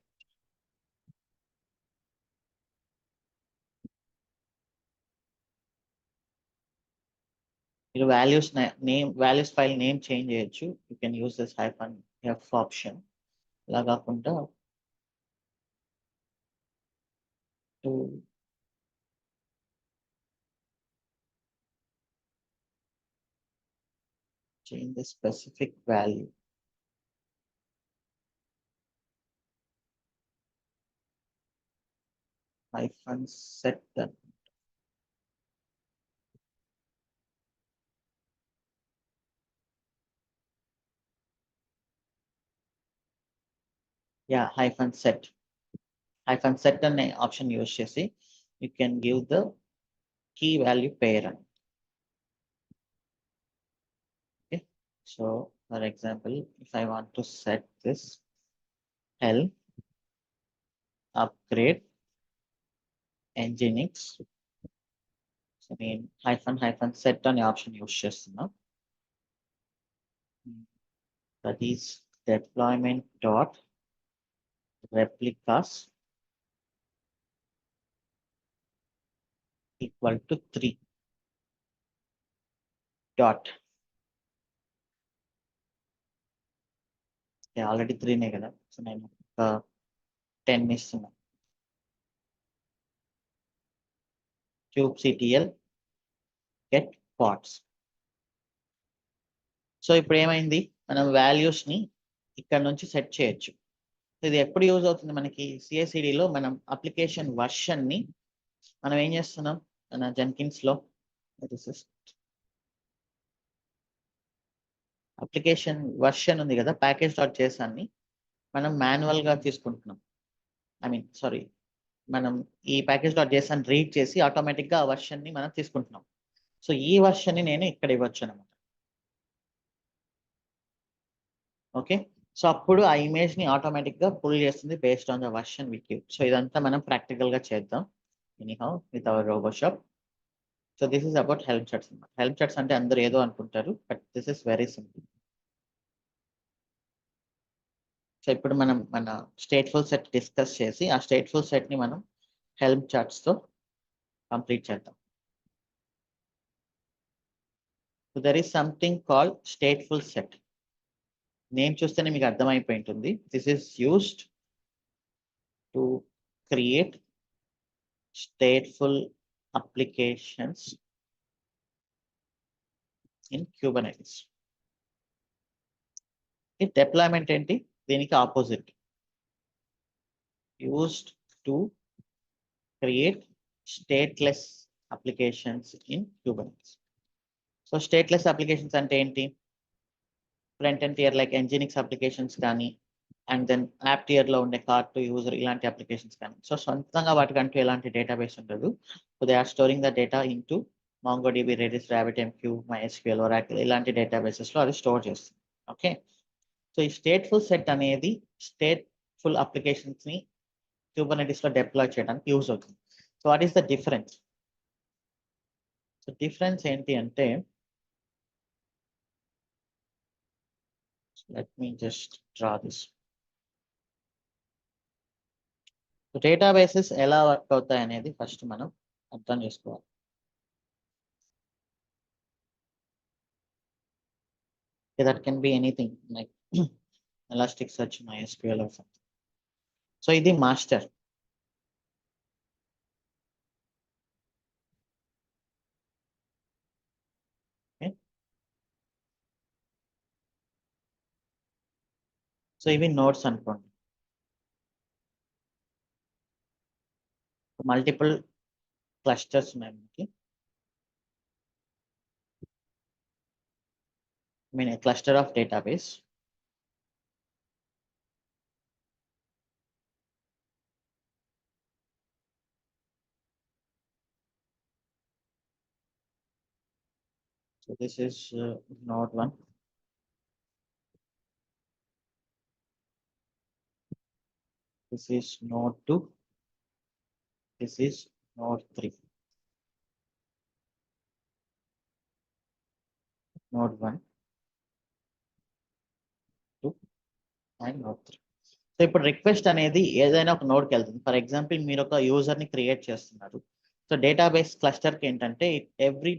Speaker 1: మీరు values name, values file name change చేయొచ్చు. You can use this -f option. అలా కాకుండా to change the specific value, -set the -set అనే ఆప్షన్ యూస్ చేసి you can give the key value pair. Okay, so for example, if I want to set this help upgrade nginx, so నేను -set అనే option use చేస్తున్నా. That is deployment dot replicas equal to 3 dot. Already 3నే కదా, so నేను ఒక 10 ఇస్తున్నా. kubectl get pods. So ఇప్పుడు ఏమైంది, మనం వాల్యూస్ ని ఇక్కడ నుంచి సెట్ చేయొచ్చు. ఇది ఎప్పుడు యూజ్ అవుతుంది మనకి, CI/CD లో మనం అప్లికేషన్ వర్షన్ ని మనం ఏం చేస్తున్నాం, మన జెన్కిన్స్ లో అప్లికేషన్ వర్షన్ ఉంది కదా, package.json ని మనం మాన్యువల్ గా తీసుకుంటున్నాం. మనం ఈ package.json రీడ్ చేసి ఆటోమేటిక్ గా ఆ వర్షన్ ని మనం తీసుకుంటున్నాం. సో ఈ వర్షన్ ని నేను ఇక్కడ ఇవ్వచ్చు అనమాట. ఓకే, సో అప్పుడు ఆ ఇమేజ్ ని ఆటోమేటిక్ గా పుల్ చేస్తుంది based on the version we give. So ఇదంతా మనం ప్రాక్టికల్ గా చేద్దాం anyhow with our roboshop. So this is about help charts అన్నమాట. హెల్ప్ చాట్స్ అంటే అందరూ ఏదో అనుకుంటారు, but this is very simple. So ఇప్పుడు మనం మన స్టేట్ఫుల్ సెట్ డిస్కస్ చేసి ఆ స్టేట్ఫుల్ సెట్ ని మనం హెల్ప్ చాట్స్ తో కంప్లీట్ చేద్దాం. So there is something called stateful set. Name చూస్తేనే మీకు అర్థమైపోయి ఉంటుంది. This is used to create stateful applications in Kubernetes. ఈ డిప్లాయ్మెంట్ ఏంటి? దీనికి opposite. Used to create stateless applications in Kubernetes. So stateless applications అంటే ఏంటి? Front end tier like Nginx applications కానీ, అండ్ దెన్ యాప్ టియర్ లో ఉండే cart to user ఇలాంటి applications కానీ. సో సొంతంగా వాటికంటూ ఎలాంటి డేటాబేస్ ఉండదు. So they are storing the data in to MongoDB, Redis, RabbitMQ, MySQL, Oracle ఇలాంటి డేటాబేసెస్ లో అది స్టోర్ చేస్తుంది. ఓకే, సో ఈ స్టేట్ఫుల్ సెట్ అనేది స్టేట్ఫుల్ అప్లికేషన్స్ ని Kubernetes లో డిప్లాయ్ చేయడానికి యూజ్ అవుతుంది. So what is the difference? So difference ఏంటి అంటే, let me just draw this. Databases ఎలా వర్క్ అవుతాయి అనేది ఫస్ట్ మనం అర్థం చేసుకోవాలి. That can be anything like Elasticsearch, MySQL or something. So ఇది మాస్టర్. సో ఇవి నోట్స్ అనుకోండి. మల్టిపుల్ క్లస్టర్స్ ఉన్నాయి మనకి. A cluster of database. So this is node 1. This is node 2. This is node 3. Node 1, 2 and node 3. So ఇప్పుడు request అనేది ఏదైనా ఒక నోడ్కి వెళ్తుంది. ఫర్ ఎగ్జాంపుల్ మీరు ఒక యూజర్ని క్రియేట్ చేస్తున్నారు. సో డేటాబేస్ క్లస్టర్కి ఏంటంటే every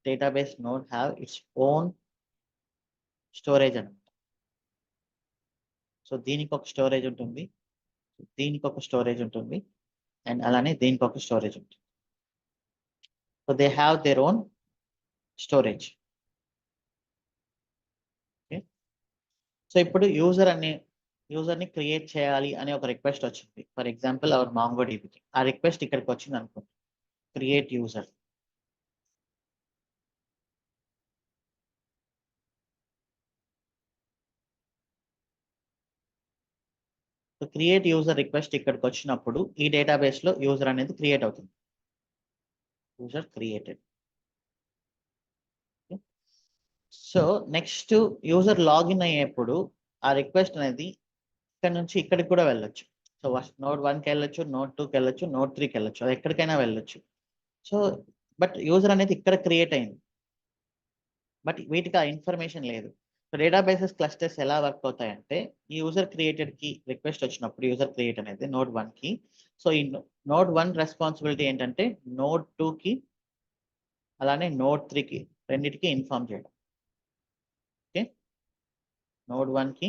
Speaker 1: database node have its own storage అనమాట. సో దీనికి ఒక స్టోరేజ్ ఉంటుంది, దీనికి ఒక స్టోరేజ్ ఉంటుంది, అండ్ అలానే దీనికి ఒక స్టోరేజ్ ఉంటుంది. So they have their own storage. Okay, so ఇప్పుడు యూజర్ని క్రియేట్ చేయాలి అనే ఒక రిక్వెస్ట్ వచ్చింది. ఫర్ ఎగ్జాంపుల్ అవర్ MongoDBకి ఆ రిక్వెస్ట్ ఇక్కడికి వచ్చింది అనుకోండి, create user. So create user request ఇక్కడికి వచ్చినప్పుడు ఈ డేటాబేస్ లో యూజర్ అనేది క్రియేట్ అవుతుంది. User created. So next user login అయ్యేప్పుడు ఆ రిక్వెస్ట్ అనేది ఇక్కడ నుంచి ఇక్కడికి కూడా వెళ్ళొచ్చు. సో నోడ్ 1కి వెళ్ళొచ్చు, నోడ్ 2కి వెళ్ళొచ్చు, నోడ్ 3కి వెళ్ళొచ్చు, అది ఎక్కడికైనా వెళ్ళొచ్చు. సో బట్ యూజర్ అనేది ఇక్కడ క్రియేట్ అయింది, బట్ వీటికి ఆ ఇన్ఫర్మేషన్ లేదు. సో డేటాబేసెస్ క్లస్టర్స్ ఎలా వర్క్ అవుతాయంటే, ఈ యూజర్ క్రియేటెడ్ కి రిక్వెస్ట్ వచ్చినప్పుడు యూజర్ క్రియేట్ అనేది నోడ్ 1కి. సో ఈ నోడ్ 1 రెస్పాన్సిబిలిటీ ఏంటంటే నోడ్ 2కి అలానే నోడ్ 3కి రెండింటికి ఇన్ఫార్మ్ చేయడం. ఓకే, నోడ్ 1కి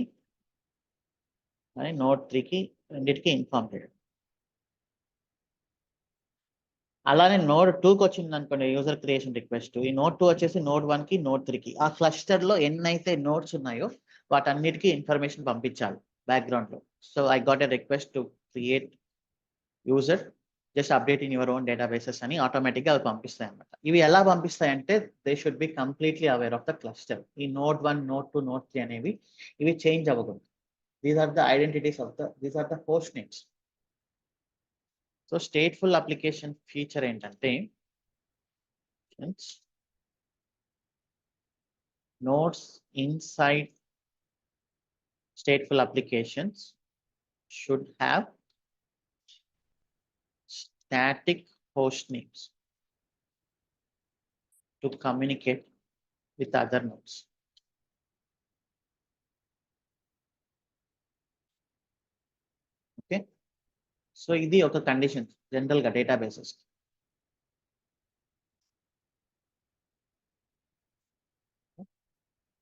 Speaker 1: అలానే నోడ్ 3కి రెండింటికి ఇన్ఫార్మ్ చేయడం. అలానే నోడ్ 2కి వచ్చింది అనుకోండి యూజర్ క్రియేషన్ రిక్వెస్ట్, ఈ నోడ్ 2 వచ్చేసి నోడ్ 1కి నోడ్ 3కి ఆ క్లస్టర్ లో ఎన్నైతే నోడ్స్ ఉన్నాయో వాటన్నిటికీ ఇన్ఫర్మేషన్ పంపించాలి బ్యాక్గ్రౌండ్ లో. So I got a request to create user, just update in your own databases అని ఆటోమేటిక్గా అవి పంపిస్తాయి అనమాట. ఇవి ఎలా పంపిస్తాయంటే they should be completely aware of the cluster. ఈ నోడ్ 1, నోడ్ 2, నోడ్ 3 అనేవి ఇవి చేంజ్ అవ్వకూడదు. These are the identities of these are the host names. So stateful application feature ఏంటంటే nodes inside stateful applications should have static host names to communicate with other nodes. Okay, so ఇది ఒక condition general గా databases.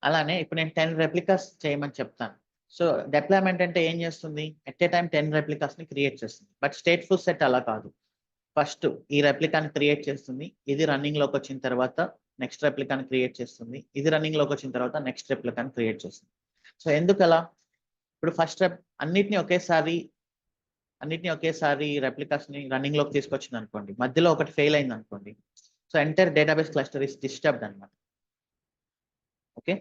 Speaker 1: అలానే ఇప్పుడు నేను 10 replicas చేయమని చెప్తాను. So deployment అంటే ఏం చేస్తుంది? ఎట్ ఏ టైం 10 రెప్లికాస్ ని క్రియేట్ చేస్తుంది. బట్ స్టేట్ఫుల్ సెట్ అలా కాదు. ఫస్ట్ ఈ రెప్లికాని క్రియేట్ చేస్తుంది, ఇది రన్నింగ్ లోకి వచ్చిన తర్వాత నెక్స్ట్ రెప్లికాని క్రియేట్ చేస్తుంది, ఇది రన్నింగ్ లోకి వచ్చిన తర్వాత నెక్స్ట్ రెప్లికాని క్రియేట్ చేస్తుంది. సో ఎందుకు అలా? ఇప్పుడు ఫస్ట్ అన్నిటిని ఒకేసారి రెప్లికాస్ ని రన్నింగ్ లోకి తీసుకొచ్చింది అనుకోండి, మధ్యలో ఒకటి ఫెయిల్ అయింది అనుకోండి, so entire database cluster is disturbed అనమాట. ఓకే,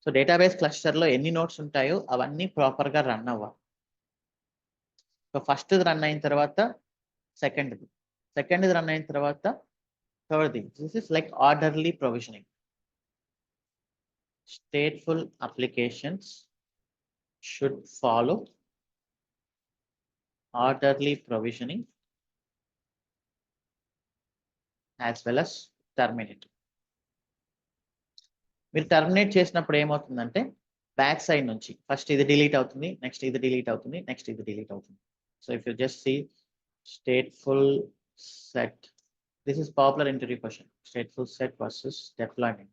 Speaker 1: సో డేటాబేస్ క్లస్టర్ లో ఎన్ని నోట్స్ ఉంటాయో అవన్నీ ప్రాపర్ గా రన్ అవ్వాలి. సో ఫస్ట్ రన్ అయిన తర్వాత సెకండ్ రన్ అయిన తర్వాత third. This is like orderly provisioning. stateful applications should follow orderly provisioning as well as terminate. మీరు టర్మినేట్ చేసినప్పుడు ఏమవుతుందంటే బ్యాక్ సైడ్ నుంచి ఫస్ట్ ఇది డిలీట్ అవుతుంది, నెక్స్ట్ ఇది డిలీట్ అవుతుంది, నెక్స్ట్ ఇది డిలీట్ అవుతుంది. So if you just see stateful set, this is popular interview question, stateful set versus deployment.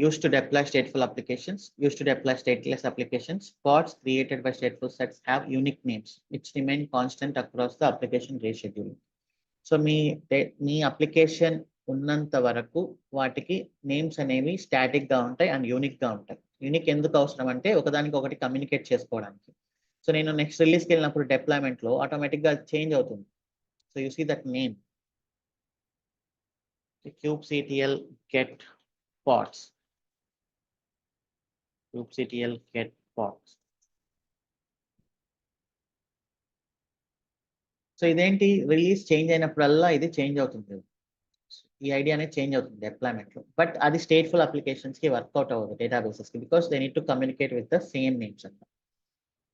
Speaker 1: Used to deploy stateful applications, used to deploy stateless applications. Pods created by stateful sets have unique names which remain constant across the application rescheduling. So me application ఉన్నంత వరకు వాటికి names అనేవి static గా ఉంటాయి and unique గా ఉంటాయి. Unique ఎందుకు అవసరం అంటే ఒకదానికి ఒకటి కమ్యూనికేట్ చేసుకోవడానికి. సో నేను నెక్స్ట్ రిలీజ్కి వెళ్ళినప్పుడు డిప్లాయ్మెంట్ లో ఆటోమేటిక్ గా చేంజ్ అవుతుంది. So you see that name kubectl get pods. kubectl get pods. So ఇదేంటి, రిలీజ్ చేంజ్ అయినప్పుడల్లా ఇది చేంజ్ అవుతుంది. ఈ ఐడియా అనేది చేంజ్ అవుతుంది డిప్లాయ్మెంట్ లో. బట్ అది స్టేట్ఫుల్ అప్లికేషన్స్ కి వర్కౌట్ అవ్వదు డేటాబేసెస్ కి, because they need to communicate with the same names అంట.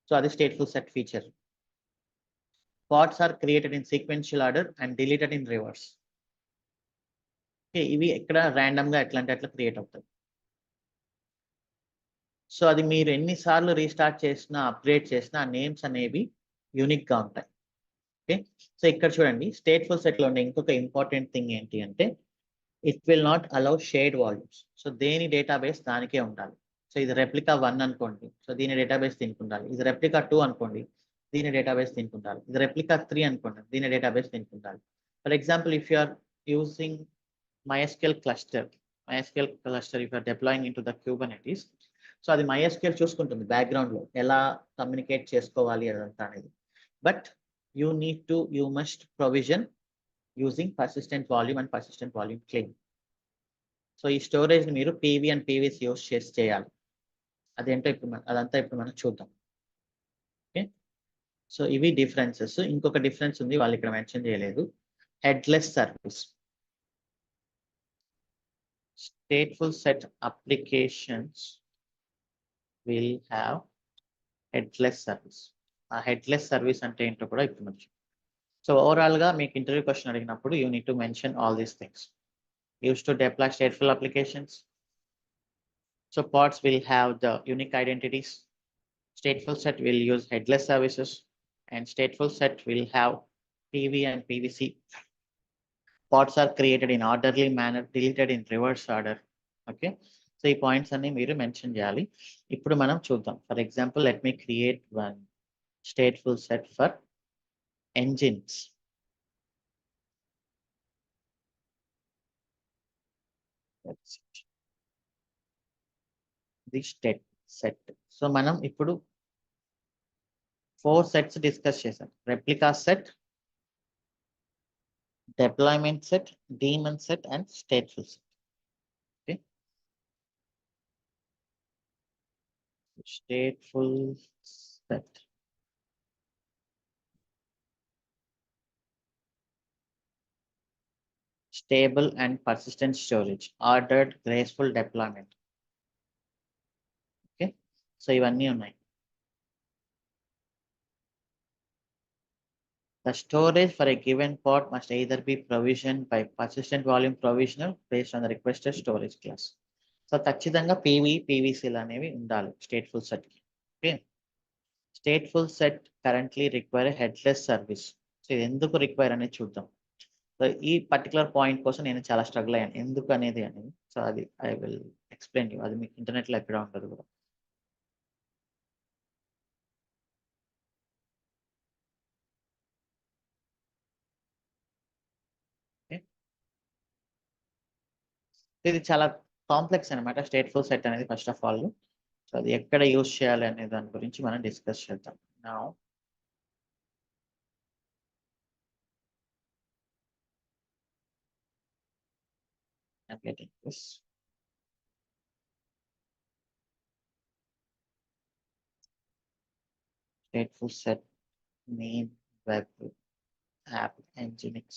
Speaker 1: సో అది stateful set feature. Pods are created in sequential order and deleted in reverse. ఇవి ఇక్కడ ర్యాండమ్ గా ఎట్లా అంటే అట్లా క్రియేట్ అవుతాయి. సో అది మీరు ఎన్నిసార్లు రీస్టార్ట్ చేసినా అప్గ్రేడ్ చేసినా ఆ నేమ్స్ అనేవి యూనిక్ గా ఉంటాయి. ఓకే, సో ఇక్కడ చూడండి స్టేట్ఫుల్ సెట్ లో ఉండే ఇంకొక ఇంపార్టెంట్ థింగ్ ఏంటి అంటే it will not allow shared volumes. So దేని డేటాబేస్ దానికే ఉండాలి. సో ఇది రెప్లికా 1 అనుకోండి, సో దీని డేటాబేస్ దీనికి ఉండాలి. ఇది రెప్లికా 2 అనుకోండి, దీని డేటాబేస్ దీనికి ఉండాలి. ఇది రెప్లికా 3 అనుకోండి, దీని డేటాబేస్ దీనికి ఉండాలి. For example if you are using MySQL cluster if you are deploying into the Kubernetes, so అది MySQL చూసుకుంటుంది బ్యాక్గ్రౌండ్ లో ఎలా కమ్యూనికేట్ చేసుకోవాలి అదంతా అనేది. But you must provision using persistent volume and persistent volume claim. So ఈ storage ని మీరు PV అండ్ PVC యూస్ చేసి చేయాలి. అదంతా ఇప్పుడు మనం చూద్దాం. ఓకే, సో ఇవి డిఫరెన్సెస్. ఇంకొక డిఫరెన్స్ ఉంది, వాళ్ళు ఇక్కడ మెన్షన్ చేయలేదు, headless service. stateful set applications will have headless service. ఆ headless service అంటే ఏంటో కూడా ఇప్పుడు మనం. సో ఓవరాల్ గా మీకు ఇంటర్వ్యూ క్వశ్చన్ అడిగినప్పుడు you need to mention all these things. Used to deploy stateful applications. So pods will have the unique identities. Stateful set will use headless services, and stateful set will have PV and PVC. Pods are created in orderly manner, deleted in reverse order. Okay, so ఈ points అన్ని మీరు mention చేయాలి. ఇప్పుడు మనం చూద్దాం. For example let me create one stateful set for engines. The state set. So మనం ఇప్పుడు 4 sets discuss చేసాం. Replica set, deployment set, daemon set, and stateful set. Okay, stateful set. Stable and persistent storage, ordered graceful deployment. Okay, so ఇవన్నీ ఉన్నాయి. The storage for a given pod must either be provisioned by persistent volume provisioner based on the requested storage class. So ఖచ్చితంగా PVCలు అనేవి ఉండాలి stateful set కి. Okay, stateful set currently require headless service. So ఇది ఎందుకు require అనేది చూద్దాం. So ఈ particular point కోసం నేను చాలా స్ట్రగుల్ అయ్యాను ఎందుకు అనేది. సో అది ఐ విల్ ఎక్స్ప్లెయిన్ యూ. అది మీకు ఇంటర్నెట్లో ఎక్కడ ఉంటుంది కూడా. ఇది చాలా కాంప్లెక్స్ అనమాట స్టేట్ఫుల్ సెట్ అనేది. ఫస్ట్ ఆఫ్ ఆల్ సో అది ఎక్కడ యూజ్ చేయాలి అనే దాని గురించి మనం డిస్కస్ చేద్దాం. నా I'm getting this. Stateful set main web app nginx.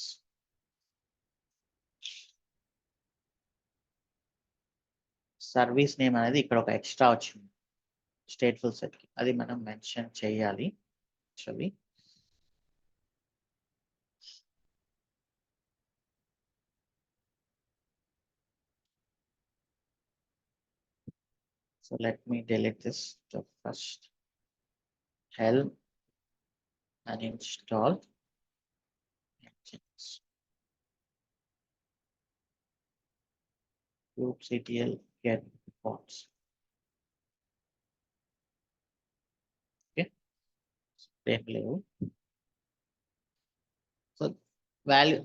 Speaker 1: Service name అనేది ఇక్కడ ఒక ఎక్స్ట్రా వచ్చింది స్టేట్ఫుల్ సెట్ కి. అది మనం మెన్షన్ చేయాలి actually. So let me delete this first. Helm and install nginx. kubectl get pods. Okay. Same level. So value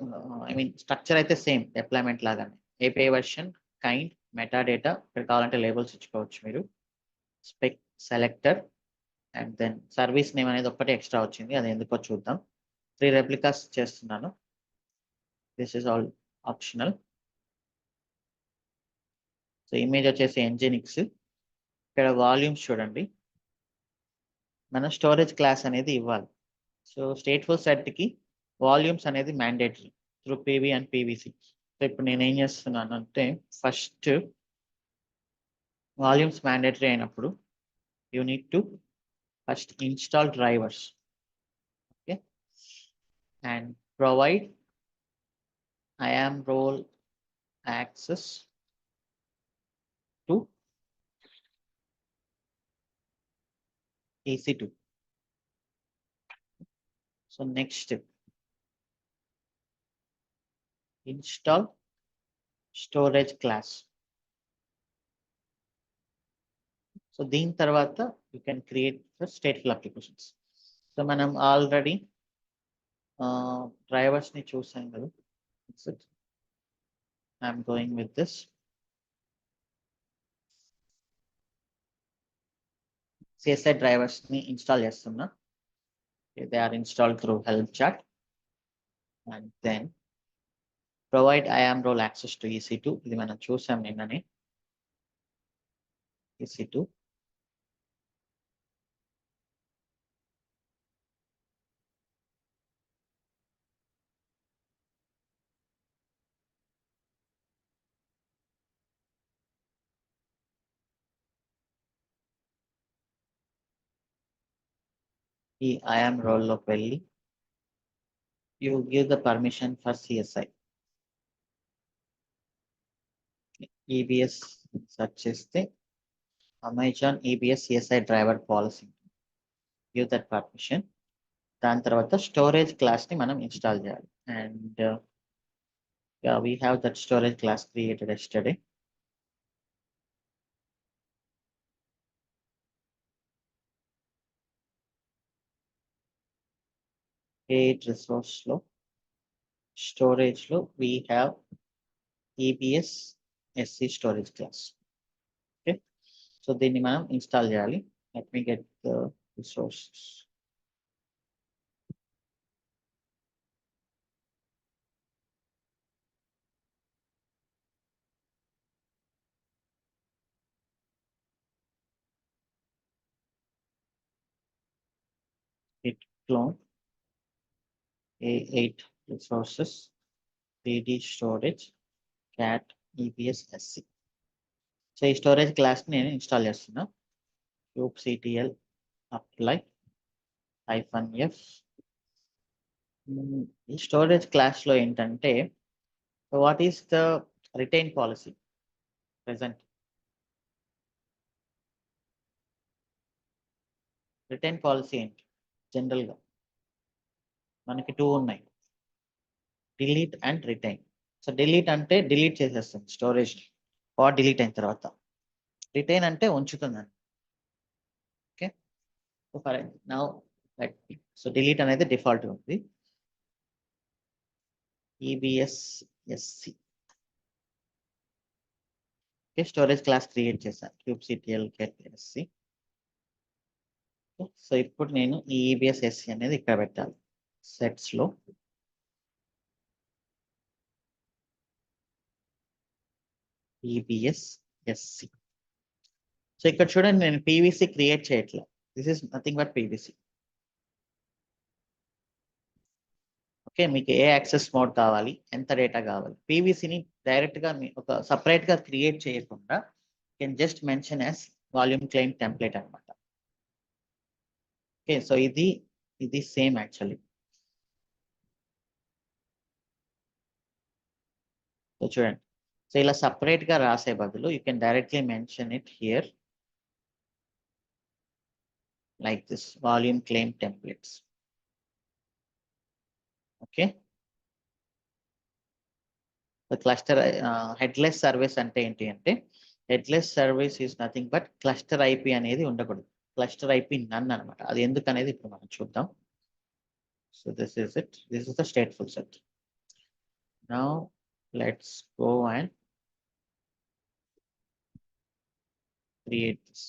Speaker 1: I mean structure అయితే same deployment లాగానే. API version, kind, metadata, ఇక్కడ కావాలంటే labels ఇచ్చుకోవచ్చు మీరు. Spec selector and then service name అనేది ఒక్కటే extra వచ్చింది, అది ఎందుకో చూద్దాం. 3 రెప్లికాస్ చేస్తున్నాను. This is all optional. So image వచ్చేసి nginx. ఇక్కడ వాల్యూమ్స్ చూడండి, మనం స్టోరేజ్ క్లాస్ అనేది ఇవ్వాలి. సో స్టేట్ఫుల్ సెట్కి వాల్యూమ్స్ అనేది mandatory through PV and PVC. So ఇప్పుడు నేను ఏం చేస్తున్నాను అంటే ఫస్ట్ వాల్యూమ్స్ మ్యాండేటరీ అయినప్పుడు you need to first install drivers. Okay, and provide IAM role access to EC2. So next install storage class. So దీని తర్వాత you can create stateful applications. So మనం already డ్రైవర్స్ని చూసాం కదా. I'm going with this. CSI డ్రైవర్స్ని install చేస్తున్నా. They are installed through help chart. And then provide IAM role access to EC2. ఇది మనం చూసాం నిన్ననే. EC2. ఈ IAM role లోకి వెళ్ళి you give the permission for CSI. EBS search చేస్తే Amazon EBS CSI driver policy, give that permission. దాని తర్వాత స్టోరేజ్ క్లాస్ని మనం ఇన్స్టాల్ చేయాలి. And we have that storage class created yesterday. Create resource లో storage లో we have EBS SC storage class. Okay, so దీన్ని మనం install చేయాలి. Let me get the resources. Git clone A8 resources 3D storage cat EBS SC. So ఈ storage class నేను install చేస్తున్నా. kubectl apply -f. ఈ storage class లో ఏంటంటే what is the retain policy present. Retain policy ఏంటి? జనరల్గా మనకి 2 ఉన్నాయి. Delete and retain. So delete అంటే డిలీట్ చేసేస్తుంది స్టోరేజ్ పాడ్ డిలీట్ అయిన తర్వాత. రిటైన్ అంటే ఉంచుతుందండి. Okay, so for now let so delete అనేది డిఫాల్ట్ ఉంది. EBSSC okay, storage class create చేశాను kubectl get sc. సో ఇప్పుడు నేను ఈ EBSSC అనేది ఇక్కడ పెట్టాలి సెట్స్ లో. EBSSC. సో ఇక్కడ చూడండి, నేను PVC క్రియేట్ చేయట్లే. This is nothing but PVC. Okay, మీకు ఏ యాక్సెస్ మోడ్ కావాలి, ఎంత డేటా కావాలి, PVCని డైరెక్ట్గా ఒక సపరేట్గా క్రియేట్ చేయకుండా can just mention as volume claim template అనమాట. ఓకే, సో ఇది సేమ్ యాక్చువల్లీ. సో చూడండి, సో ఇలా సపరేట్గా రాసే బదులు you can directly mention it here like this volume claim templates. Okay, the cluster headless service ante enti ante headless service is nothing but cluster IP అనేది ఉండకూడదు. cluster IP none అన్నమాట. అది ఎందుకు అనేది ఇప్పుడు మనం చూద్దాం. So this is it. This is the stateful set. Now let's go and create this.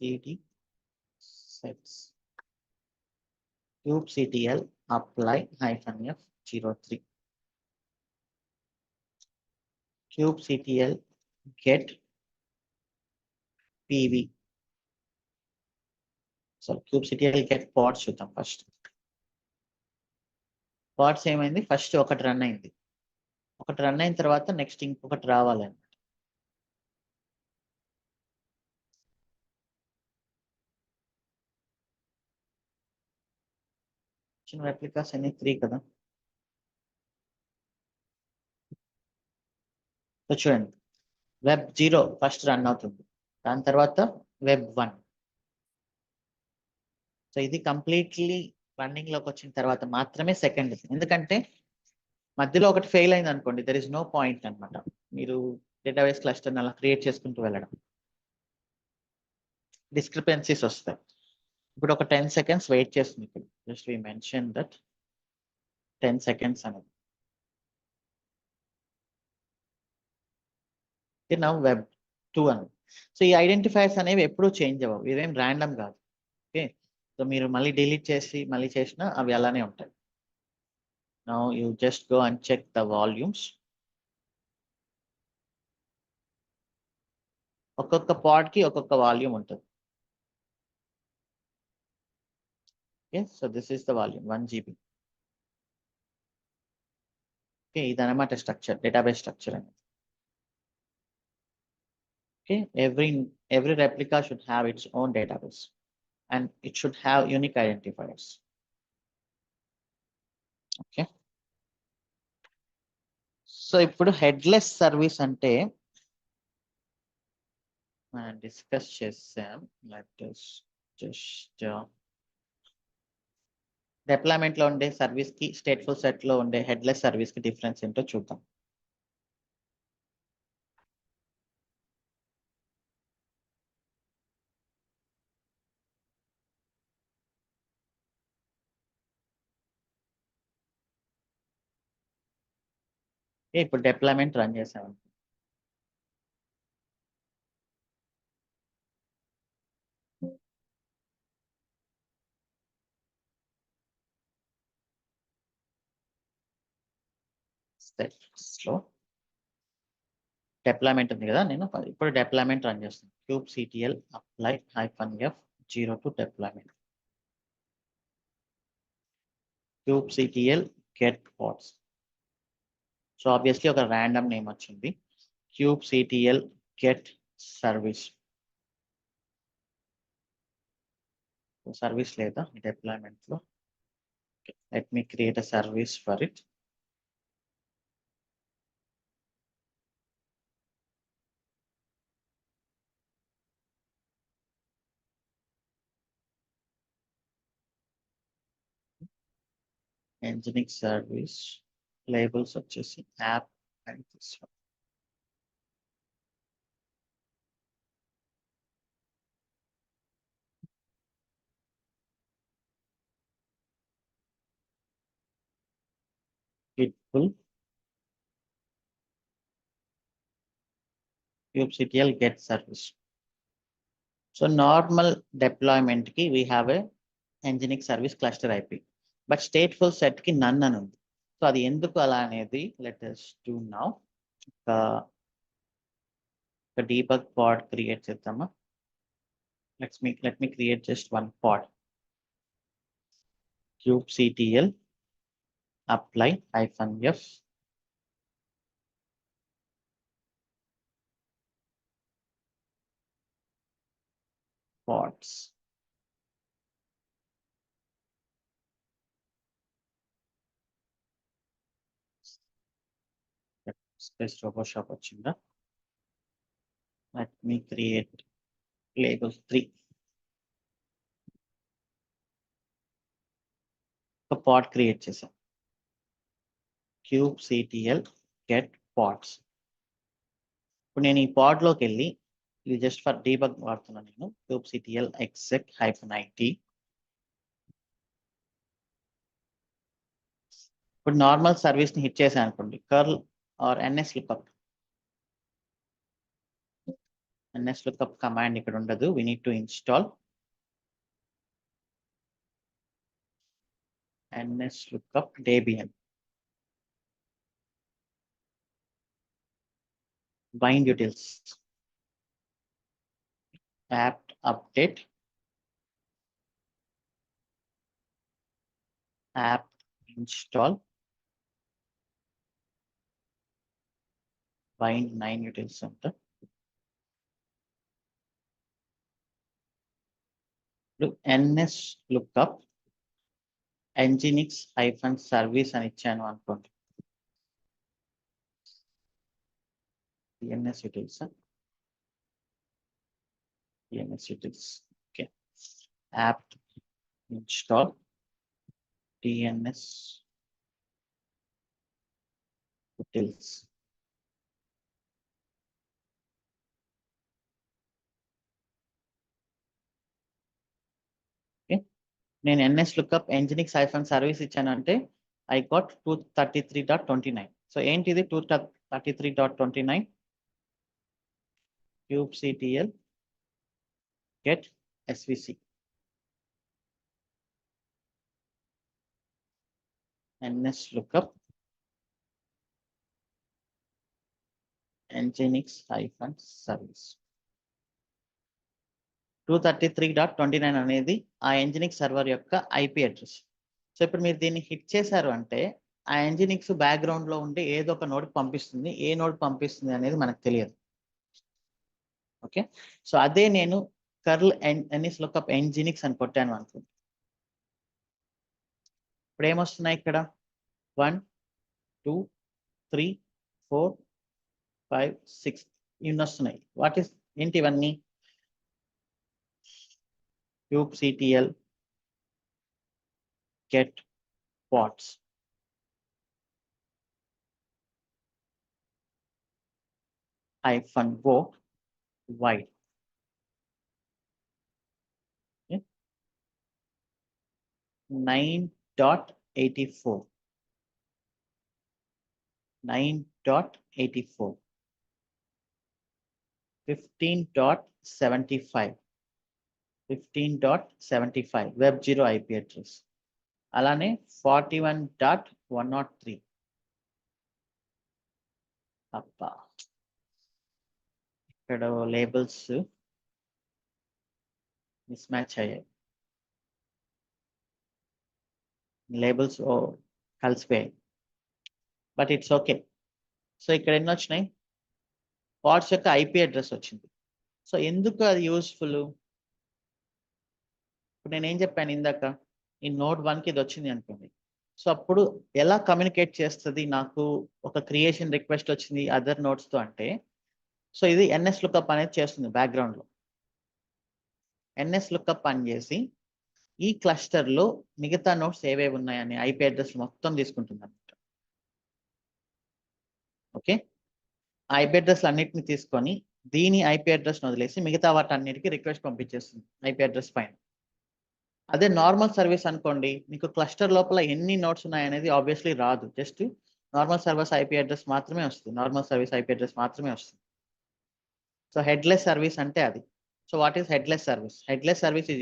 Speaker 1: cd sets kubectl apply -f03 kubectl get pv. So kubectl get pods చూద్దాం ఫస్ట్. పార్ట్స్ ఏమైంది, first ఒకటి రన్ అయింది. ఒకటి run అయిన తర్వాత next ఇంకొకటి రావాలని. చిన్న రెప్లికాస్ అన్ని 3 కదా. సో చూడండి, వెబ్ 0 ఫస్ట్ రన్ అవుతుంది, దాని తర్వాత వెబ్ 1. సో ఇది కంప్లీట్లీ రన్నింగ్ లోకి వచ్చిన తర్వాత మాత్రమే సెకండ్. ఎందుకంటే మధ్యలో ఒకటి ఫెయిల్ అయింది అనుకోండి, దర్ ఇస్ నో పాయింట్ అనమాట. మీరు డేటాబేస్ క్లస్టర్ అలా క్రియేట్ చేసుకుంటూ వెళ్ళడం, డిస్క్రిపెన్సీస్ వస్తాయి. ఇప్పుడు ఒక 10 seconds వెయిట్ చేస్తుంది. ఇప్పుడు just we mention that 10 seconds అనేది. నౌ వెబ్ 2 అని. సో ఈ ఐడెంటిఫైర్స్ అనేవి ఎప్పుడూ చేంజ్ అవ్వవు, ఇవేం ర్యాండమ్ కాదు. ఓకే, సో మీరు మళ్ళీ డిలీట్ చేసి మళ్ళీ చేసినా అవి అలానే ఉంటాయి. Now you just go and check the volumes. ఒక్కొక్క పాడ్ కి ఒక్కొక్క వాల్యూమ్ ఉంటుంది. Okay, so this is the volume 1 GB. Okay, ఇదన్నమాట స్ట్రక్చర్, డేటాబేస్ స్ట్రక్చర్ అనేది. Okay, every replica should have its own database and it should have unique identifiers. Okay, so ఇప్పుడు headless service అంటే మనం discuss చేసాం. Let us just deployment లో ఉండే service కి stateful set లో ఉండే హెడ్లెస్ సర్వీస్ కి డిఫరెన్స్ ఏంటో చూద్దాం. ఇప్పుడు డిప్లాయ్మెంట్ రన్ చేసాం. లో డిప్లాయ్మెంట్ ఉంది కదా, నేను ఇప్పుడు డిప్లాయ్మెంట్ రన్ చేస్తాను. kubectl apply -f0 to deployment. kubectl get pods. So obviously ఒక ర్యాండమ్ నేమ్ వచ్చింది, kubectl get service. సర్వీస్ లేదా డిప్లాయ్మెంట్ లో. Let me create a service for it. Nginx service labels వచ్చేసి app and this one. Gitful kubectl get service. So normal deployment ki we have a Nginx service cluster IP, but stateful set ki none అని ఉంది. So అది ఎందుకు అలా అనేది let us do now. ఒక debug pod create చేద్దామా. let me create just one pod. kubectl apply -f pods. Space RoboShop వచ్చిందా. Let me create label 3. ఒక pod create చేసాం. kubectl get pods. ఇప్పుడు నేను ఈ pod లోకి వెళ్ళి ఇది జస్ట్ ఫర్ డీబగ్ వాడుతున్నాను నేను. kubectl exec -it. ఇప్పుడు నార్మల్ సర్వీస్ ని హిట్ చేశాను అనుకోండి, curl or ns lookup command ఇక్కడ ఉండదు. we need to install ns lookup debian bind utils apt update apt install bind 9 utils అంట. ns lookup nginx -service అని ఇచ్చాను అనుకోండి. ns utils okay. apt install dns utils. నేను ns lookup nginx -service ఇచ్చాను అంటే I got 233.29. So ఏంటిది 233.29? kubectl get svc. ns lookup nginx -service. 233.29 అనేది ఆ nginx సర్వర్ యొక్క ఐపీ అడ్రస్. సో ఇప్పుడు మీరు దీన్ని హిట్ చేశారు అంటే ఆ nginx బ్యాక్గ్రౌండ్ లో ఉండే ఏదో ఒక నోడ్ పంపిస్తుంది. ఏ నోడ్ పంపిస్తుంది అనేది మనకు తెలియదు. ఓకే, సో అదే నేను కర్ల్ ns lookup nginx అని కొట్టాను అనుకోండి. ఇప్పుడు ఏమొస్తున్నాయి ఇక్కడ 1 2 3 4 5 6 ఇన్ని వస్తున్నాయి. వాట్ ఈస్ ఏంటి ఇవన్నీ? kubectl get pods -o wide. Okay. 9.84 9.84 15.75 15.75 web 0 IP address. అలానే 41.103. అబ్బా, ఇక్కడ లేబుల్స్ మిస్ మ్యాచ్ అయ్యాయి. లేబుల్స్ కలిసిపోయాయి, బట్ ఇట్స్ ఓకే. సో ఇక్కడ ఎన్ని వచ్చినాయి? పాడ్స్ యొక్క ఐపీ అడ్రస్ వచ్చింది. సో ఎందుకు అది యూస్ఫుల్? ఇప్పుడు నేను ఏం చెప్పాను ఇందాక, ఈ నోడ్ 1కి ఇది వచ్చింది అనుకోండి. సో అప్పుడు ఎలా కమ్యూనికేట్ చేస్తుంది నాకు ఒక క్రియేషన్ రిక్వెస్ట్ వచ్చింది అదర్ నోడ్స్తో అంటే, సో ఇది ఎన్ఎస్ లుకప్ అనేది చేస్తుంది బ్యాక్గ్రౌండ్లో. ఎన్ఎస్ లుకప్ పని చేసి ఈ క్లస్టర్లో మిగతా నోట్స్ ఏవేవి ఉన్నాయని ఐపీ అడ్రస్ మొత్తం తీసుకుంటుంది అనమాట. ఓకే, ఐపీ అడ్రస్ అన్నిటిని తీసుకొని దీని ఐపీ అడ్రస్ వదిలేసి మిగతా వాటి అన్నిటికీ రిక్వెస్ట్ పంపించేస్తుంది ఐపీ అడ్రస్ పైన. అదే నార్మల్ సర్వీస్ అనుకోండి, మీకు క్లస్టర్ లోపల ఎన్ని నోట్స్ ఉన్నాయనేది ఆబ్వియస్లీ రాదు. Just normal service IP address మాత్రమే వస్తుంది, నార్మల్ సర్వీస్ ఐపీ అడ్రస్ మాత్రమే వస్తుంది. సో హెడ్లెస్ సర్వీస్ అంటే అది. So what is headless service? Headless service is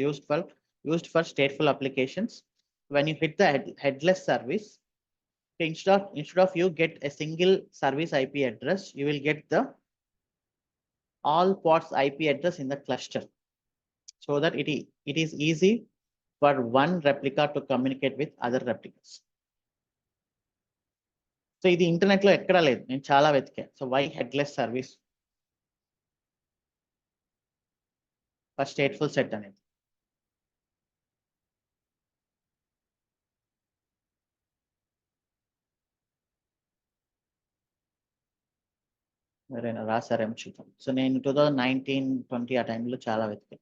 Speaker 1: used for stateful applications. When you hit the headless service, instead of you get a single service IP address, you will get the all pods IP address in the cluster, so that it is easy for one replica to communicate with other replicas. So ఇది internet లో ఎక్కడా లేదు, నేను చాలా వెతికా. So why headless service for stateful set అనేది. ఎవరైనా రాశారేమో చూద్దాం. సో నేను 2019-20 ఆ టైంలో చాలా వెతికా.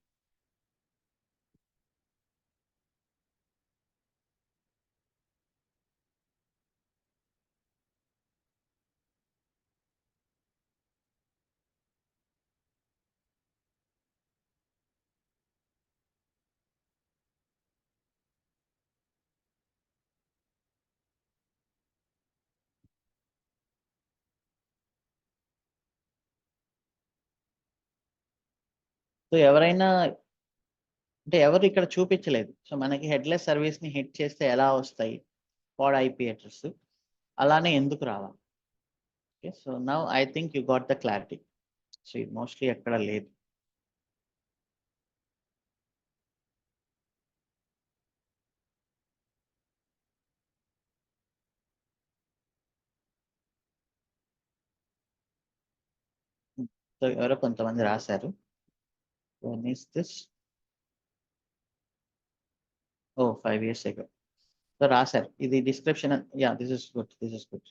Speaker 1: సో ఎవరైనా అంటే ఎవరు ఇక్కడ చూపించలేదు. సో మనకి హెడ్లెస్ సర్వీస్ ని హిట్ చేస్తే ఎలా వస్తాయి పాడ్ ఐపీ అడ్రస్, అలానే ఎందుకు రావాలి. Okay, so now I think you got the clarity. So ఇది మోస్ట్లీ ఎక్కడ లేదు. సో ఎవరో కొంతమంది రాశారు. When is this? Oh, 5 years ago. So రాశారు ఇది description. Yeah, this is good.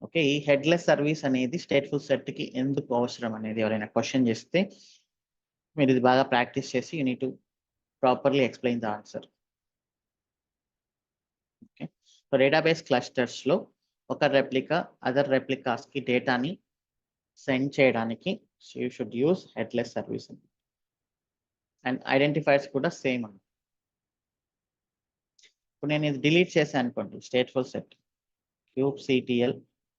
Speaker 1: Okay, ఈ హెడ్లెస్ సర్వీస్ అనేది స్టేట్ఫుల్ సెట్ కి ఎందుకు అవసరం అనేది ఎవరైనా క్వశ్చన్ చేస్తే మీరు ఇది బాగా ప్రాక్టీస్ చేసి you need to properly explain the answer. Okay, so database clusters లో ఒక రెప్లికా అదర్ రెప్లికాస్ కి డేటాని సెండ్ చేయడానికి you should use headless service. And identifiers కూడా సేమ్ అండి. ఇప్పుడు నేను ఇది డిలీట్ చేశాను అనుకోండి, stateful set kubectl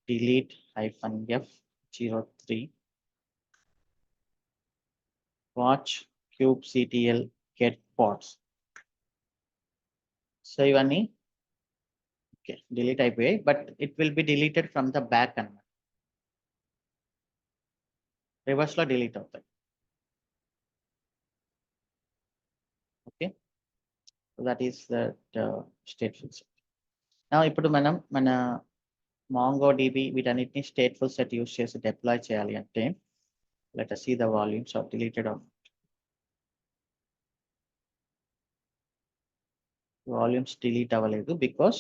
Speaker 1: delete -f03 watch kubectl get pods. So ఇవన్నీ ఓకే డిలీట్ అయిపోయాయి, but it will be deleted from the back అన్నమాట. రివర్స్ లో డిలీట్ అవుతాయి. Okay, that is that stateful set. ఇప్పుడు మనం మన MongoDB వీటన్నిటిని స్టేట్ఫుల్ సెట్ యూస్ చేసి డిప్లాయ్ చేయాలి అంటే let us see the volumes are deleted or not. Volumes delete అవ్వలేదు because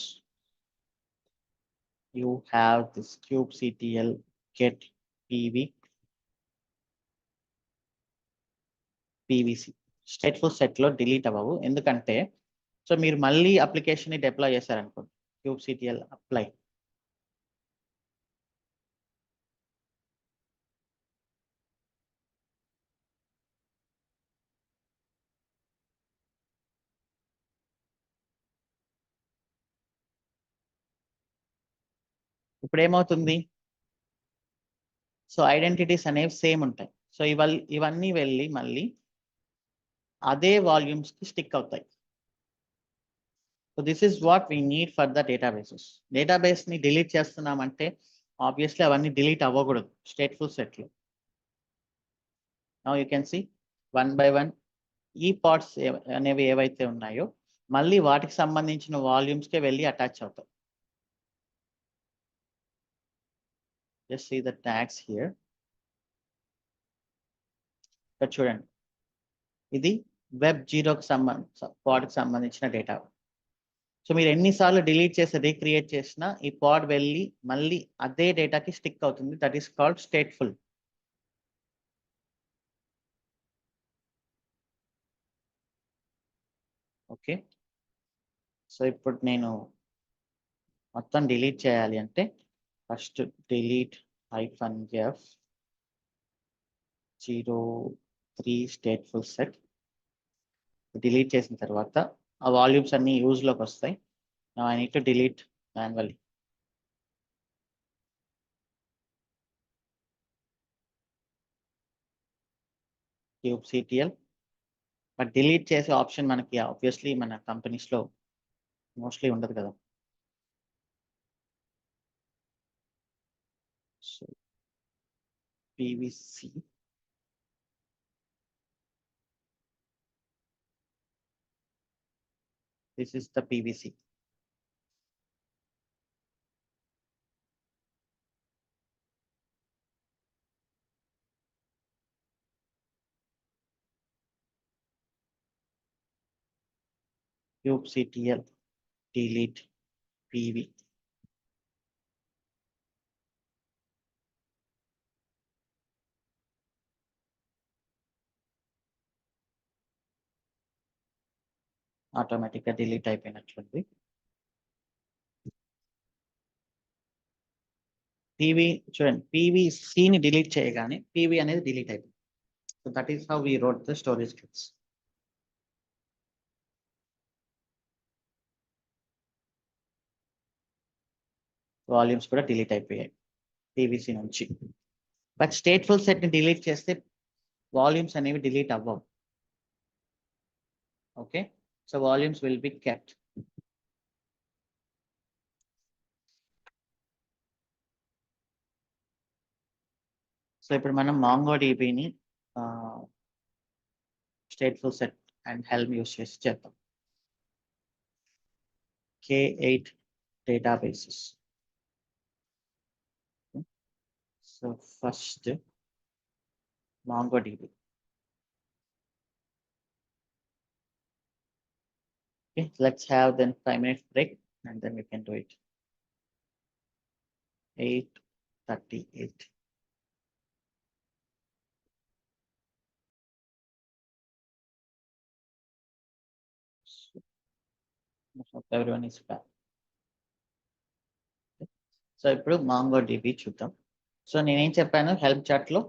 Speaker 1: you have this kubectl get pvc. Stateful set లో delete అవ్వవు, ఎందుకంటే సో మీరు మళ్ళీ అప్లికేషన్ ని డిప్లాయ్ చేశారనుకోండి kubectl అప్లై, ఇప్పుడు ఏమవుతుంది? సో ఐడెంటిటీస్ అనేవి సేమ్ ఉంటాయి. సో ఇవన్నీ వెళ్ళి మళ్ళీ అదే వాల్యూమ్స్ కి స్టిక్ అవుతాయి. So this is what we need for the databases. Database ని డిలీట్ చేస్తున్నామంటే ఆబ్వియస్లీ అవన్నీ డిలీట్ అవ్వకూడదు స్టేట్ఫుల్ సెట్ లో. Now you can see one by one ఈ పార్ట్స్ అనేవి ఏవైతే ఉన్నాయో మళ్ళీ వాటికి సంబంధించిన వాల్యూమ్స్కే వెళ్ళి అటాచ్ అవుతాయి. Just see the tags here. ఇక్కడ చూడండి, ఇది వెబ్ జీరోకి పాడ్కి సంబంధించిన డేటా. సో మీరు ఎన్నిసార్లు డిలీట్ చేసి రీక్రియేట్ చేసినా ఈ పాడ్ వెళ్ళి మళ్ళీ అదే డేటాకి స్టిక్ అవుతుంది. That is called stateful. Okay, so ఇప్పుడు నేను మొత్తం డిలీట్ చేయాలి అంటే first delete -f 03 stateful set. Delete చేసిన తర్వాత ఆ వాల్యూమ్స్ అన్ని యూజ్లోకి వస్తాయి. I need to delete manually. kubectl. But delete చేసే ఆప్షన్ మనకి ఆబ్వియస్లీ మన కంపెనీస్లో మోస్ట్లీ ఉండదు కదా. So pvc this is the pvc. kubectl delete pv. ఆటోమేటిక్గా డిలీట్ అయిపోయినట్లుంది. పీవీ చూడండి, పీవీసీని డిలీట్ చేయగానే పీవీ అనేది డిలీట్ అయిపోయింది. So that is how we wrote the storage scripts. Volumes కూడా డిలీట్ అయిపోయాయి పీవీసీ నుంచి. బట్ స్టేట్ఫుల్ సెట్ని డిలీట్ చేస్తే వాల్యూమ్స్ అనేవి డిలీట్ అవ్వవు. Okay, so volumes will be kept. So ఇప్పుడు మనం మాంగోడిబిని stateful set and helm use చేసి చేద్దాం. K8 databases. So first MongoDB. Okay, let's have then 5 minutes break and then we can do it. 8:38. So everyone is back. So ఇప్పుడు MongoDB చూద్దాం. So నేనేం చెప్పాను, help చాట్లో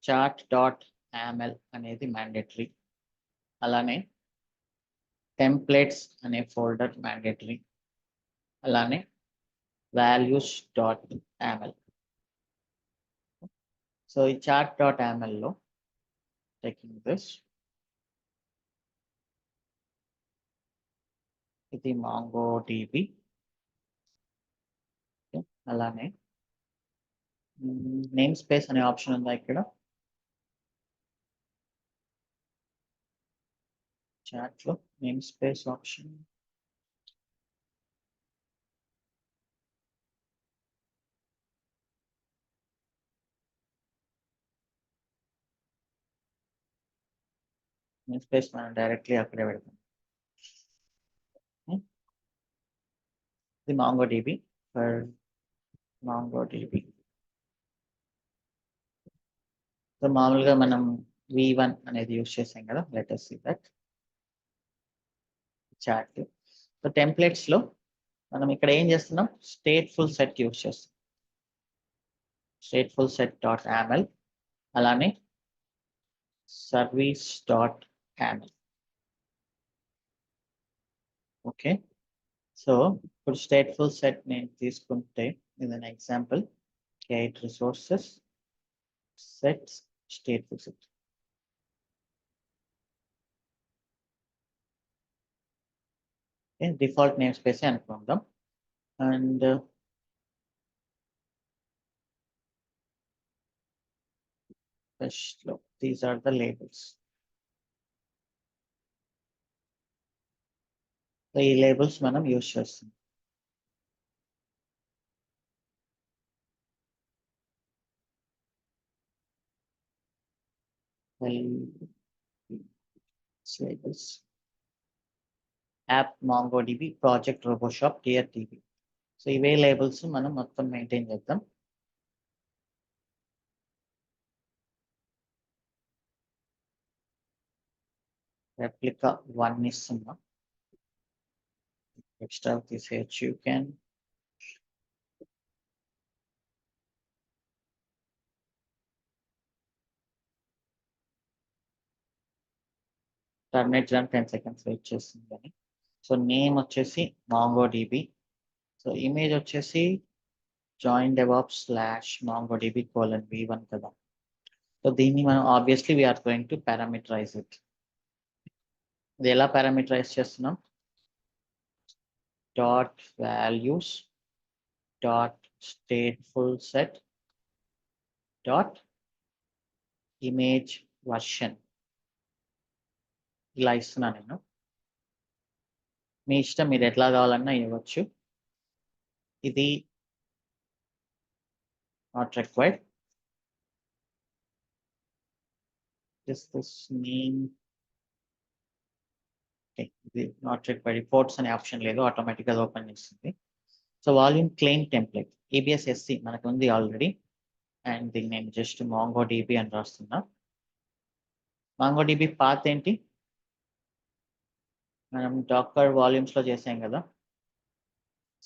Speaker 1: chart.aml అనేది mandatory, అలానే templates అనే ఫోల్డర్ మ్యాండేటరీ, అలానే values.aml. సో ఈ chart.aml లో టేకింగ్ దిస్, ఇది MongoDB. అలానే నేమ్ స్పేస్ అనే ఆప్షన్ ఉందా ఇక్కడ చాట్ లో? Name space option name space మనం డైరెక్ట్లీ అక్కడే పెడతాం. ఇది MongoDB ఫర్ MongoDB. సో మామూలుగా మనం v1 అనేది యూజ్ చేసాం కదా, let us see that chart. So templates లో మనం ఇక్కడ ఏం చేస్తున్నాం, స్టేట్ఫుల్ సెట్ యూజ్ చేస్తాం. స్టేట్ఫుల్ సెట్ డాట్ యామల్, అలానే service dot YAML. Okay, so ఇప్పుడు స్టేట్ఫుల్ సెట్ నేను తీసుకుంటే ఇది example K8 resources sets stateful set. Default namespace అనుకుందాం. అండ్ లో దీస్ ఆర్ ద లేబుల్స్. ఈ లేబుల్స్ మనం యూజ్ చేస్తాం. labels, app MongoDB, project RoboShop, tier DB. So ఇవే లేబుల్స్ మనం మొత్తం మెయింటైన్ చేద్దాం. రెప్లికా 1 ఇస్తున్నాం. ఎక్స్ట్రా తీసేయచ్చు. You can terminate 10 seconds wait చేస్తుంది అని. సో నేమ్ వచ్చేసి MongoDB. సో ఇమేజ్ వచ్చేసి join DevOps / MongoDB :v1 కదా. సో దీన్ని మనం obviously we're going to parameterize it. ఇది ఎలా పారామీటరైజ్ చేస్తున్నాం? Dot values dot stateful set dot image version ఇలా ఇస్తున్నా నేను. మీ ఇష్టం, మీరు ఎట్లా కావాలన్నా ఇవ్వచ్చు. ఇది నాట్ రిక్వైర్డ్. this name ఇది నాట్ రిక్వైర్డ్. రిపోర్ట్స్ అనే ఆప్షన్ లేదు, ఆటోమేటిక్గా ఓపెన్ చేస్తుంది. So volume claim template EBS-SC మనకు ఉంది ఆల్రెడీ. అండ్ దీన్ని నేను జస్ట్ MongoDB అని రాస్తున్నా. MongoDB పాత్ ఏంటి? మనం డాకర్ వాల్యూమ్స్లో చేసాం కదా,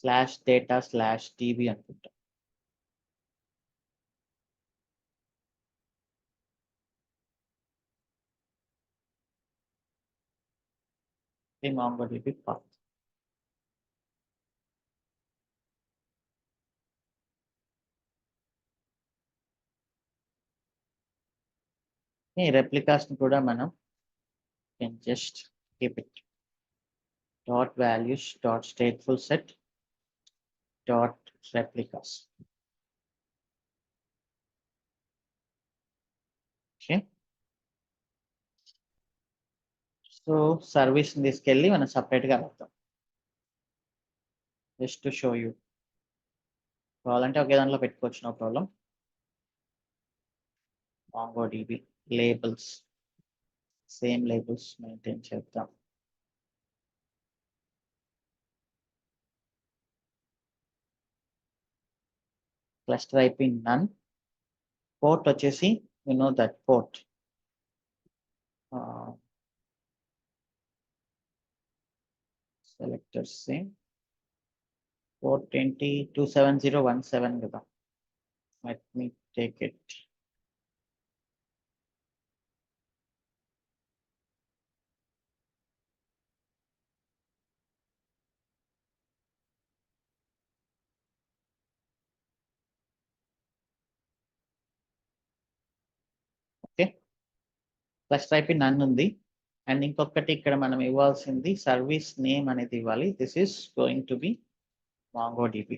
Speaker 1: /data/db అనుకుంటా. ఇది MongoDB పాత్. ఈ రెప్లికాస్ని కూడా మనం just keep it dot values dot stateful set dot replicas. Okay. So సర్వీస్ని తీసుకెళ్ళి మనం సపరేట్గా రాద్దాం. Just to show you. కావాలంటే ఒకే దాంట్లో పెట్టుకోవచ్చు, no problem. MongoDB labels, same labels maintain చేద్దాం. Cluster IP none. పోర్ట్ వచ్చేసి you know that port selector same. Port ఏంటి? 27017 కదా. Let me take it. Okay, cluster IP none ఉంది. అండ్ ఇంకొకటి ఇక్కడ మనం ఇవ్వాల్సింది సర్వీస్ నేమ్ అనేది ఇవ్వాలి. This is going to be MongoDB.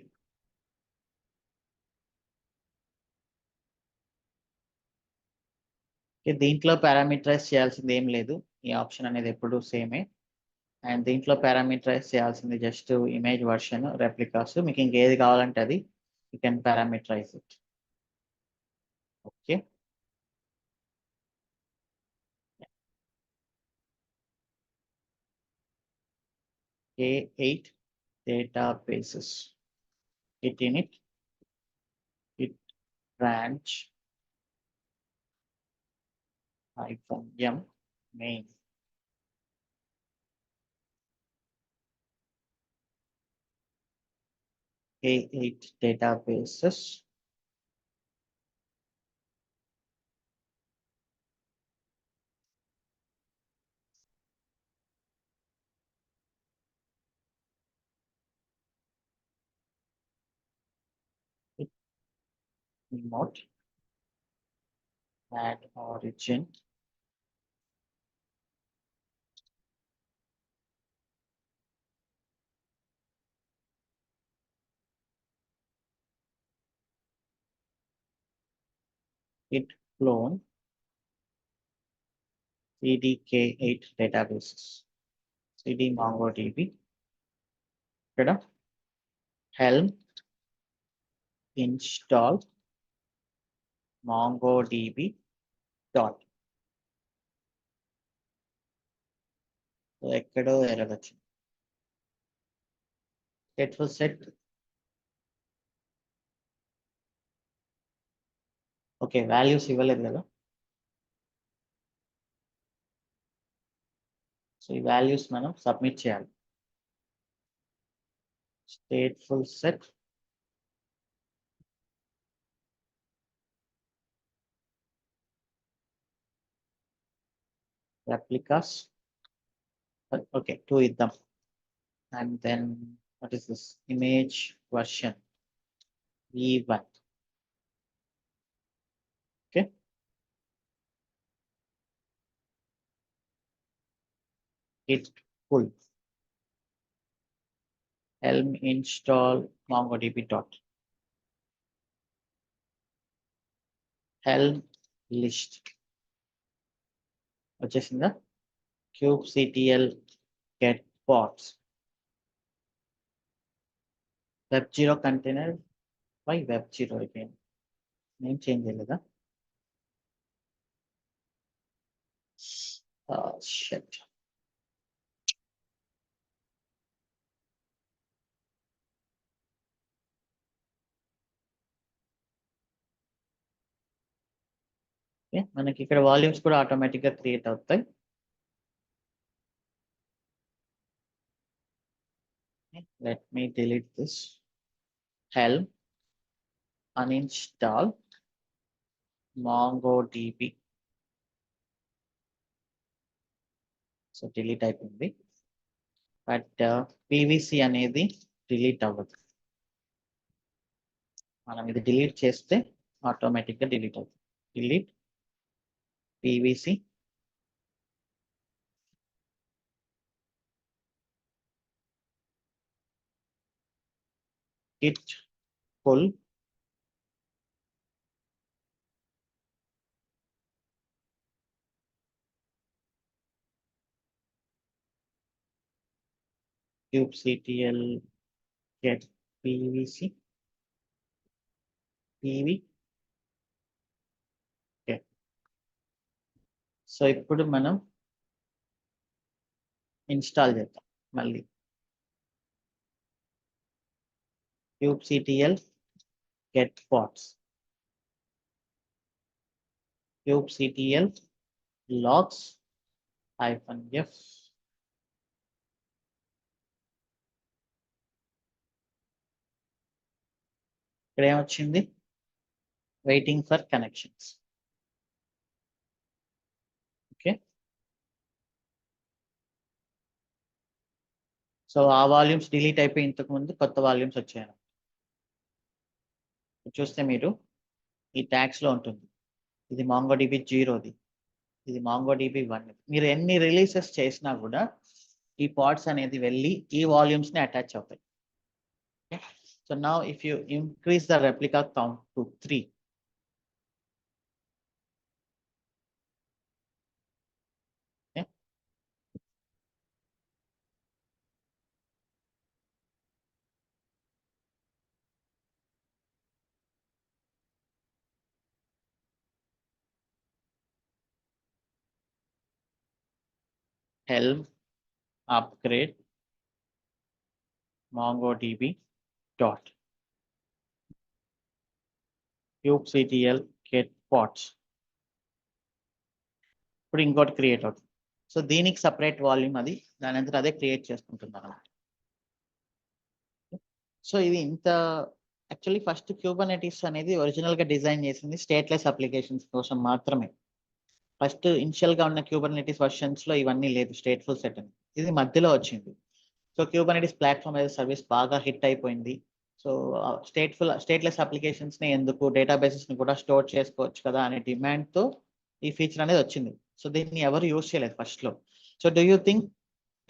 Speaker 1: దీంట్లో పారామీటరైజ్ చేయాల్సింది ఏం లేదు, ఈ ఆప్షన్ అనేది ఎప్పుడు సేమే. అండ్ దీంట్లో పారామీటరైజ్ చేయాల్సింది జస్ట్ ఇమేజ్ వర్షన్, రెప్లికాస్. మీకు ఇంకేది కావాలంటే అది you can parameterize it. Okay, K8 databases, git init, git branch -m main. K8 databases, remote, add origin, git clone, cd K8 databases, cd MongoDB. ఇక్కడ helm install MongoDB dot. So ఎక్కడో error వచ్చింది. Stateful set. Okay, values ఇవ్వలేదు కదా. So ఈ values మనం submit చేయాలి. Stateful set replicas. Okay, 2 ఇద్దాం. And then what is this? Image version v1. Okay. Git pull helm install mongodb dot helm list వచ్చేసిందా. kubectl get pods web0 container by web0 again. Name change చేయలేదా. Shit. Okay, మనకి ఇక్కడ volumes కూడా automatic గా create అవుతాయి. Let me delete this. Helm uninstall MongoDB. So delete అయిపోయింది. But PVC అనేది delete అవ్వదు. మనం ఇది డిలీట్ చేస్తే ఆటోమేటిక్గా డిలీట్ అవుతుంది. Delete PVC. git pull kubectl get pvc pv. Okay, so ఇప్పుడు మనం ఇన్స్టాల్ చేద్దాం మళ్ళీ. kubectl get pods kubectl logs -f. ఇక్కడ ఏమొచ్చింది? Waiting for connections. Okay, so ఆ వాల్యూమ్స్ డిలీట్ అయిపోయి ఇంతకు ముందు కొత్త వాల్యూమ్స్ వచ్చాయి. చూస్తే మీరు ఈ ట్యాగ్స్ లో ఉంటుంది. ఇది MongoDB 0ది, ఇది MongoDB 1. మీరు ఎన్ని రిలీజెస్ చేసినా కూడా ఈ పాడ్స్ అనేది వెళ్ళి ఈ వాల్యూమ్స్ ని అటాచ్ అవుతాయి. So now if you increase the replica count to 3, helm upgrade MongoDB dot kubectl get pods. ఇప్పుడు ఇంకోటి క్రియేట్ అవుతుంది. సో దీనికి సపరేట్ వాల్యూమ్ అది దాని అంతా అదే క్రియేట్ చేసుకుంటున్నాను. సో ఇది ఇంత యాక్చువల్లీ ఫస్ట్ క్యూబర్నెటిస్ అనేది ఒరిజినల్ గా డిజైన్ చేసింది స్టేట్లెస్ అప్లికేషన్స్ కోసం మాత్రమే. ఫస్ట్ ఇనిషియల్ గా ఉన్న క్యూబర్నెటిస్ వర్షన్స్ లో ఇవన్నీ లేదు, స్టేట్ఫుల్ సెట్ అని. ఇది మధ్యలో వచ్చింది. So Kubernetes platform as service బాగా హిట్ అయిపోయింది. సో స్టేట్లెస్ అప్లికేషన్స్ ని ఎందుకు, డేటాబేసెస్ ని కూడా స్టోర్ చేసుకోవచ్చు కదా అనే డిమాండ్ తో ఈ ఫీచర్ అనేది వచ్చింది. సో దీన్ని ఎవరు యూజ్ చేయలేదు ఫస్ట్ లో. So do you think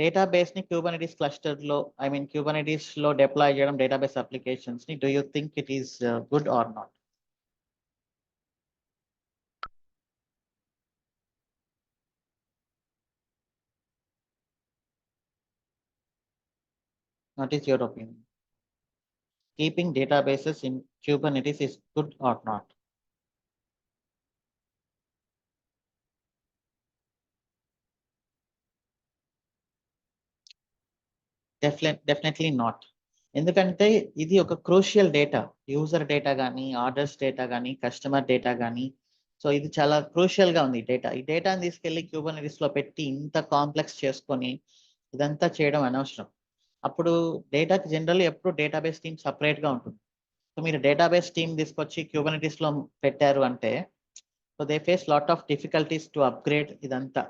Speaker 1: database ని క్యూబర్నెటిస్ క్లస్టర్ లో, ఐ మీన్ క్యూబర్నెటిస్ లో డిప్లాయ్ చేయడం డేటాబేస్ అప్లికేషన్స్ ని, do you think it is good or not? What is your opinion? Keeping databases in Kubernetes is good or not? Definitely not. ఎందుకంటే ఇది ఒక crucial data, user data కానీ, orders data కానీ, customer data కానీ. So ఇది చాలా crucial గా ఉంది ఈ డేటా. ఈ డేటాని తీసుకెళ్లి Kubernetes లో పెట్టి ఇంత కాంప్లెక్స్ చేసుకొని ఇదంతా చేయడం అనవసరం. అప్పుడు డేటాకి జనరల్లీ ఎప్పుడు డేటాబేస్ టీమ్ సపరేట్ గా ఉంటుంది. సో మీరు డేటాబేస్ టీమ్ తీసుకొచ్చి Kubernetes లో పెట్టారు అంటే, so they face lot of difficulties to upgrade ఇదంతా.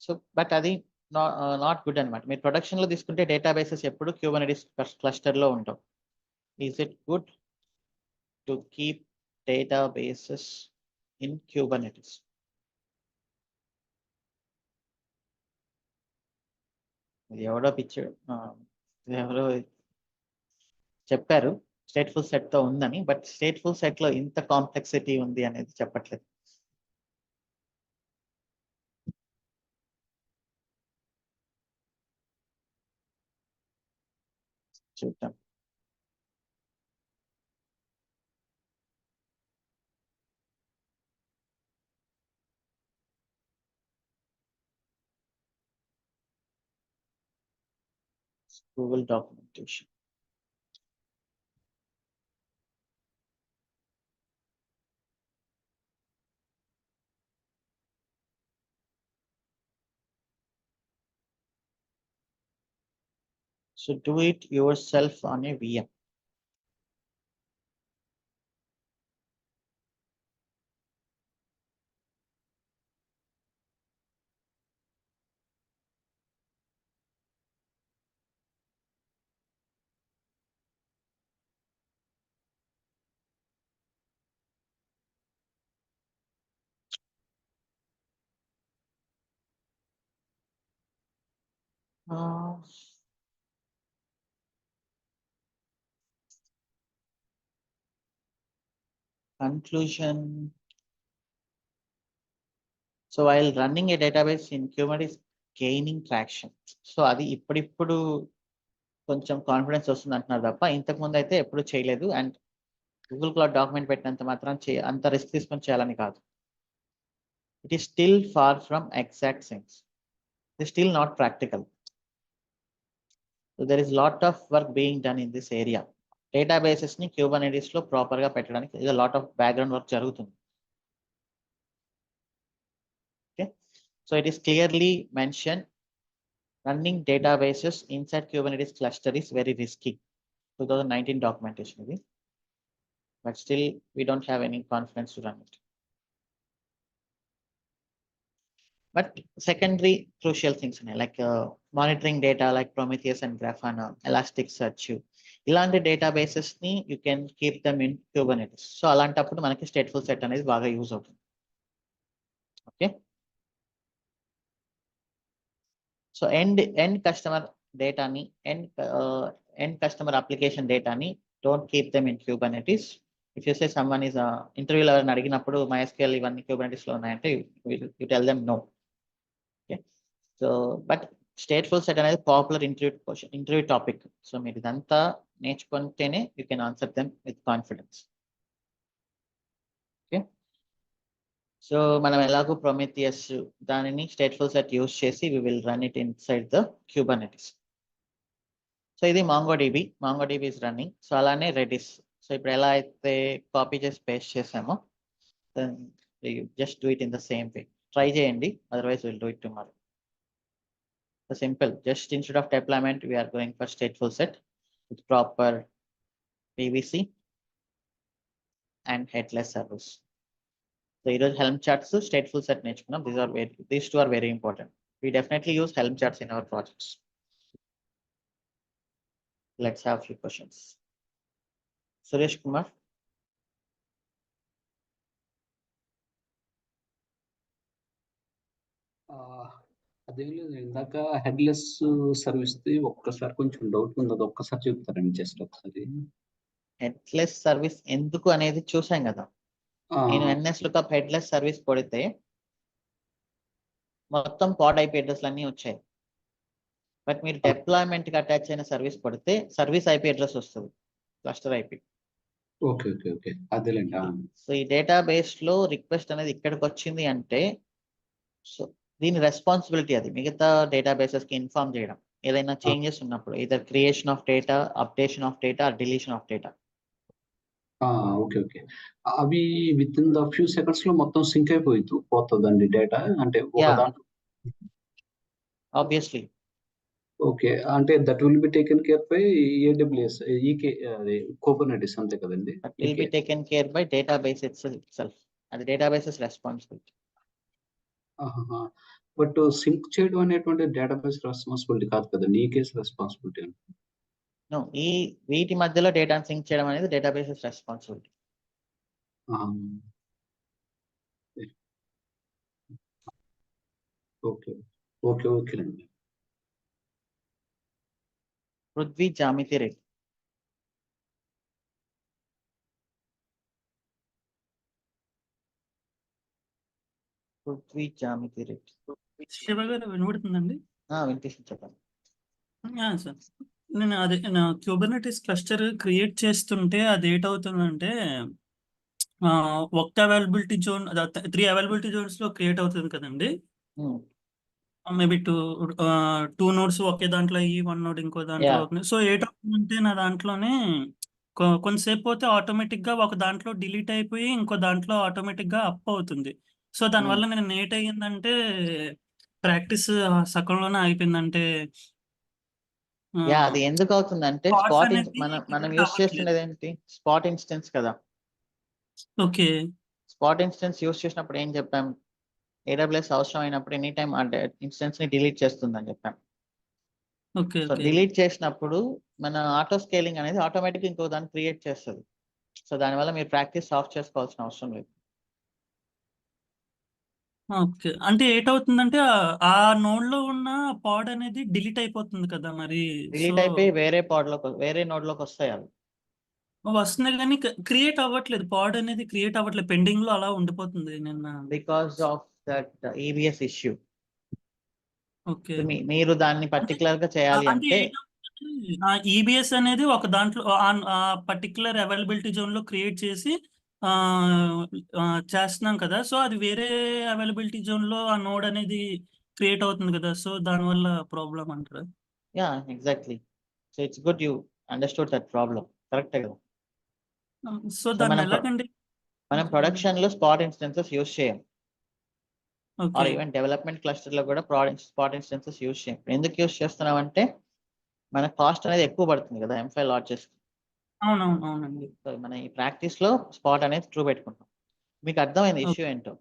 Speaker 1: సో బట్ అది నాట్ గుడ్ అనమాట. మీరు ప్రొడక్షన్ లో తీసుకుంటే డేటాబేసెస్ ఎప్పుడు Kubernetes క్లస్టర్ లో ఉంటాం. Is it good to keep databases in Kubernetes? ఇది ఎవడో పిచ్చాడు, ఎవరో చెప్పారు స్టేట్ఫుల్ సెట్ తో ఉందని, బట్ స్టేట్ఫుల్ సెట్ లో ఇంత కాంప్లెక్సిటీ ఉంది అనేది చెప్పట్లేదు. చూద్దాం. Google documentation. So do it yourself on a VM. Conclusion. So while running a database in Kubernetes gaining traction. So అది ఇప్పుడిప్పుడు కొంచెం కాన్ఫిడెన్స్ వస్తుంది అంటున్నారు తప్ప ఇంతకు ముందు అయితే ఎప్పుడు చేయలేదు. అండ్ గూగుల్ క్లౌడ్ డాక్యుమెంట్ పెట్టినంత మాత్రం అంత రిస్క్ తీసుకొని చేయాలని కాదు. It is still far from exact sense. It is still not practical. So there is lot of work being done in this area. Databases ని Kubernetes లో ప్రాపర్ గా పెట్టడానికి లాట్ ఆఫ్ బ్యాక్గ్రౌండ్ వర్క్ జరుగుతుంది. Okay, so it is clearly mention running databases inside Kubernetes cluster is very risky. 2019 documentation ఇది, but still we don't have any confidence to run it. But secondary crucial things like monitoring data like Prometheus and Grafana, Elasticsearch, ఇలాంటి databases ని you can keep them in Kubernetes. So అలాంటప్పుడు మనకి stateful set అనేది బాగా use అవుతుంది. Okay, so end customer డేటాని, end customer application డేటాని don't keep them in Kubernetes. If you say someone is interview ఎవరిని అడిగినప్పుడు MySQL ఇవన్నీ Kubernetes లో ఉన్నాయంటే you tell them no. Okay, so but stateful set అనేది పాపులర్ ఇంటర్వ్యూ టాపిక్. సో మీరు ఇదంతా నేర్చుకుంటేనే you can answer them with confidence. Okay, so మనం ఎలాగో Prometheus దానిని stateful set యూజ్ చేసి we will run it inside the Kubernetes. So ఇది MongoDB is running. So అలానే Redis. So ఇప్పుడు ఎలా అయితే కాపీ చేసి పేస్ట్ చేసామో then you just do it in the same way. Try చేయండి, otherwise we'll do it tomorrow. So simple, just instead of deployment we are going for stateful set with proper PVC and headless service. So ఈరోజు Helm charts, stateful set నేర్చుకున్నాం. These two are very important. We definitely use Helm charts in our projects. Let's have a few questions. Suresh Kumar.
Speaker 2: అదేం లేదు, ఇందాక headless service ఒక్కసారి కొంచెం doubt ఉంది, అది ఒక్కసారి చెప్తారండి జస్ట్ ఒకసారి.
Speaker 1: హెడ్లెస్ సర్వీస్ ఎందుకు అనేది చూసాం కదా. నేను NS lookup హెడ్లెస్ సర్వీస్ కొడితే మొత్తం పాడ్ IP అడ్రస్లు అన్నీ వచ్చాయి. బట్ మీరు డిప్లాయ్మెంట్ కి అటాచ్ అయిన సర్వీస్ కొడితే సర్వీస్ IP అడ్రస్ వస్తుంది, cluster IP.
Speaker 2: Okay okay okay, అదేలేండి.
Speaker 1: సో ఈ డేటాబేస్ లో రిక్వెస్ట్ అనేది ఇక్కడికి వచ్చింది అంటే సో దీని రెస్పాన్సిబిలిటీ అది మిగతా డేటాబేసెస్ కి ఇన్ఫార్మ్ చేయడం. ఏదైనా చేంజెస్ ఉన్నప్పుడు either creation of data, updation of data, deletion of data.
Speaker 2: Okay. Okay. అవి వితిన్ ద ఫ్యూ సెకండ్స్‌లో మొత్తం సింక్ పోతదండి డేటా? అంటే ఒక
Speaker 1: యాహ్!
Speaker 2: దాంట్లో
Speaker 1: ఆబ్వియస్లీ.
Speaker 2: ఓకే. అంటే that will be taken care bye AWS అది కుబర్నెటిస్ అంతే కదండీ?
Speaker 1: That will be taken care bye database itself. అది డేటాబేసెస్ రెస్పాన్సిబిలిటీ.
Speaker 2: ఆహాహా! బట్ సింక్ చేయడం అనేటువంటి డేటాబేస్ రెస్పాన్సిబిలిటీ కాదు కదండీ! ఈకేస్ రెస్పాన్సిబిలిటీ అండి.
Speaker 1: నో. వీటి మధ్యలో డేటాను సింక్ చేయడం అనేది డేటాబేసెస్ రెస్పాన్సిబిలిటీ.
Speaker 2: ఆ! ఓకే. ఓకేనండి.
Speaker 1: పృథ్వీ జామితి రెడ్డి. పృథ్వీ జామితి రెడ్డి.
Speaker 3: శివ గారు వినబడుతుందండి?
Speaker 1: వినిపిస్తుంది, చెప్పండి.
Speaker 3: సార్. నేను అదే నా క్యూబర్నెటిస్ క్లస్టర్ క్రియేట్ చేస్తుంటే అదేటవుతుందంటే ఒక్క అవైలబిలిటీ జోన్ 3 అవైలబిలిటీ జోన్స్‌లో క్రియేట్ అవుతుంది కదండీ!
Speaker 1: హ్మ్.
Speaker 3: మేబీ 2 నోడ్స్ ఒకే దాంట్లో అయ్యి 1 నోడ్ ఇంకో దాంట్లో
Speaker 1: యాహ్!
Speaker 3: అవుతుంది. సో, ఏటవుతుందంటే నా దాంట్లోనే కొంతసేపు పోతే ఆటోమేటిక్‌గా ఒక దాంట్లో డిలీట్ అయిపోయి ఇంకో దాంట్లో ఆటోమేటిక్‌గా అప్ అవుతుంది. సో, దానివల్ల నేను ఏటయిందంటే ప్రాక్టీస్ సగంలోనే ఆగిపోయిందంటే
Speaker 1: యాహ్!
Speaker 3: ఆహ్,
Speaker 1: అది ఎందుకు అవుతుందంటే
Speaker 3: పాడ్స్ అనేది
Speaker 1: మనం
Speaker 3: డిలీట్
Speaker 1: యూజ్
Speaker 3: అవ్వట్లేదు.
Speaker 1: చేస్తున్నది ఏంటి? స్పాట్ ఇన్స్టెన్స్ కదా!
Speaker 3: ఓకే.
Speaker 1: స్పాట్ ఇన్స్టెన్స్ యూజ్ చేసినప్పుడు ఏం చెప్పాం? ఏడబ్ల్యూఎస్ అవసరం అయినప్పుడు ఎనీ టైమ్ ఇన్స్టెన్స్‌ని డిలీట్ చేస్తుందని చెప్పాం.
Speaker 3: ఓకే.
Speaker 1: So,
Speaker 3: okay.
Speaker 1: డిలీట్ చేసినప్పుడు మన ఆటో స్కేలింగ్ అనేది ఆటోమేటిక్‌గా ఇంకో దాన్ని క్రియేట్ చేస్తది. సో, దానివల్ల మీరు ప్రాక్టీస్ ఆఫ్ చేసుకోవాల్సిన అవసరం లేదు.
Speaker 3: ఓకే. అంటే ఏటవుతుందంటే ఆ నోడ్‌లో ఉన్న పాడ్ అనేది డిలీట్ అయిపోతుంది కదా! మరి. సో,
Speaker 1: డిలీట్ అయిపోయి వేరే నోడ్‌లోకొస్తాయి అవి.
Speaker 3: వస్తున్నాయి గానీ క్రియేట్ అవ్వట్లేదు. పాడ్ అనేది క్రియేట్ అవ్వట్లేదు. పెండింగ్‌లో అలా ఉండిపోతుంది నిన్న.
Speaker 1: Because of that EBS issue.
Speaker 3: Okay.
Speaker 1: మీరు దాన్ని
Speaker 3: అంటే
Speaker 1: పర్టిక్యులర్‌గా చేయాలి
Speaker 3: అంటే
Speaker 1: అంటే
Speaker 3: ఏటవుతుందంటే ఈబీఎస్ అనేది ఒక దాంట్లో ఆ పర్టిక్యులర్ అవైలబిలిటీ జోన్‌లో క్రియేట్ చేసి ఆహ్, చేస్తున్నాం కదా! సో, అది వేరే అవైలబిలిటీ జోన్‌లో ఆ నోడ్ అనేది క్రియేట్ అవుతుంది కదా! సో, దానివల్ల ప్రాబ్లమ్ అంటారా?
Speaker 1: Yeah! Exactly. So, it's good you understood that problem. కరెక్టే కదా!
Speaker 3: సో,
Speaker 1: సో,
Speaker 3: దాన్ని ఎలాగండి?
Speaker 1: మనం ప్రొడక్షన్‌లో స్పాట్ ఇన్స్టెన్సెస్ యూజ్ చేయం.
Speaker 3: ఓకే.
Speaker 1: ఆర్ ఈవెన్ డెవలప్‌మెంట్ క్లస్టర్‌లో కూడా స్పాట్ ఇన్స్టెన్సెస్ యూజ్ చేయం. ఎందుకు యూజ్ చేస్తున్నామంటే మన కాస్ట్ అనేది ఎక్కువ పడుతుంది కదా! M5 largest.
Speaker 3: అవునండి.
Speaker 1: సో, మన ఈ ప్రాక్టీస్‌లో స్పాట్ అనేది ట్రూ పెట్టుకుంటాం. మీకు అర్థమైంది ఇష్యూ
Speaker 3: ఓకే.
Speaker 1: ఏంటో.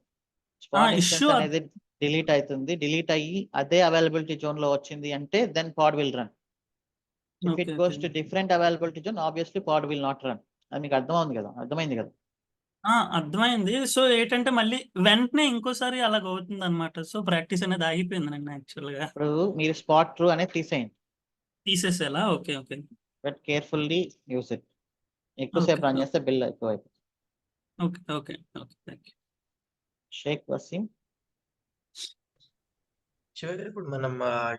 Speaker 1: స్పాట్
Speaker 3: ఇష్యూ
Speaker 1: ఇన్స్టెన్స్ అనేది డిలీట్ అయితుంది. డిలీట్ అయ్యి అదే అవైలబిలిటీ జోన్‌లో వచ్చింది అంటే then pod will run. If
Speaker 3: okay.
Speaker 1: It
Speaker 3: okay.
Speaker 1: Goes to different availability zone obviously pod will not run. అది మీకు అర్థమైంది కదా!
Speaker 3: అర్థమైంది. సో, ఏటంటే మళ్ళీ వెంటనే ఇంకోసారి అలాగవుతుందనమాట. సో, ప్రాక్టీస్ అనేది ఆగిపోయింది నిన్న యాక్చువల్‌గా.
Speaker 1: ఇప్పుడు మీరు స్పాట్ ట్రూ అనేది తీసేయండి.
Speaker 3: తీసేసేయాలా? Okay. Okay.
Speaker 1: But carefully use it. ఎక్కువ
Speaker 3: ఓకే.
Speaker 1: సేపు రన్ చేస్తే బిల్ ఎక్కువైపోతుంది.
Speaker 3: Okay. Okay. Okay. Thank you.
Speaker 1: Sheikh Waseem.
Speaker 4: చివరిగా ఇప్పుడు మనం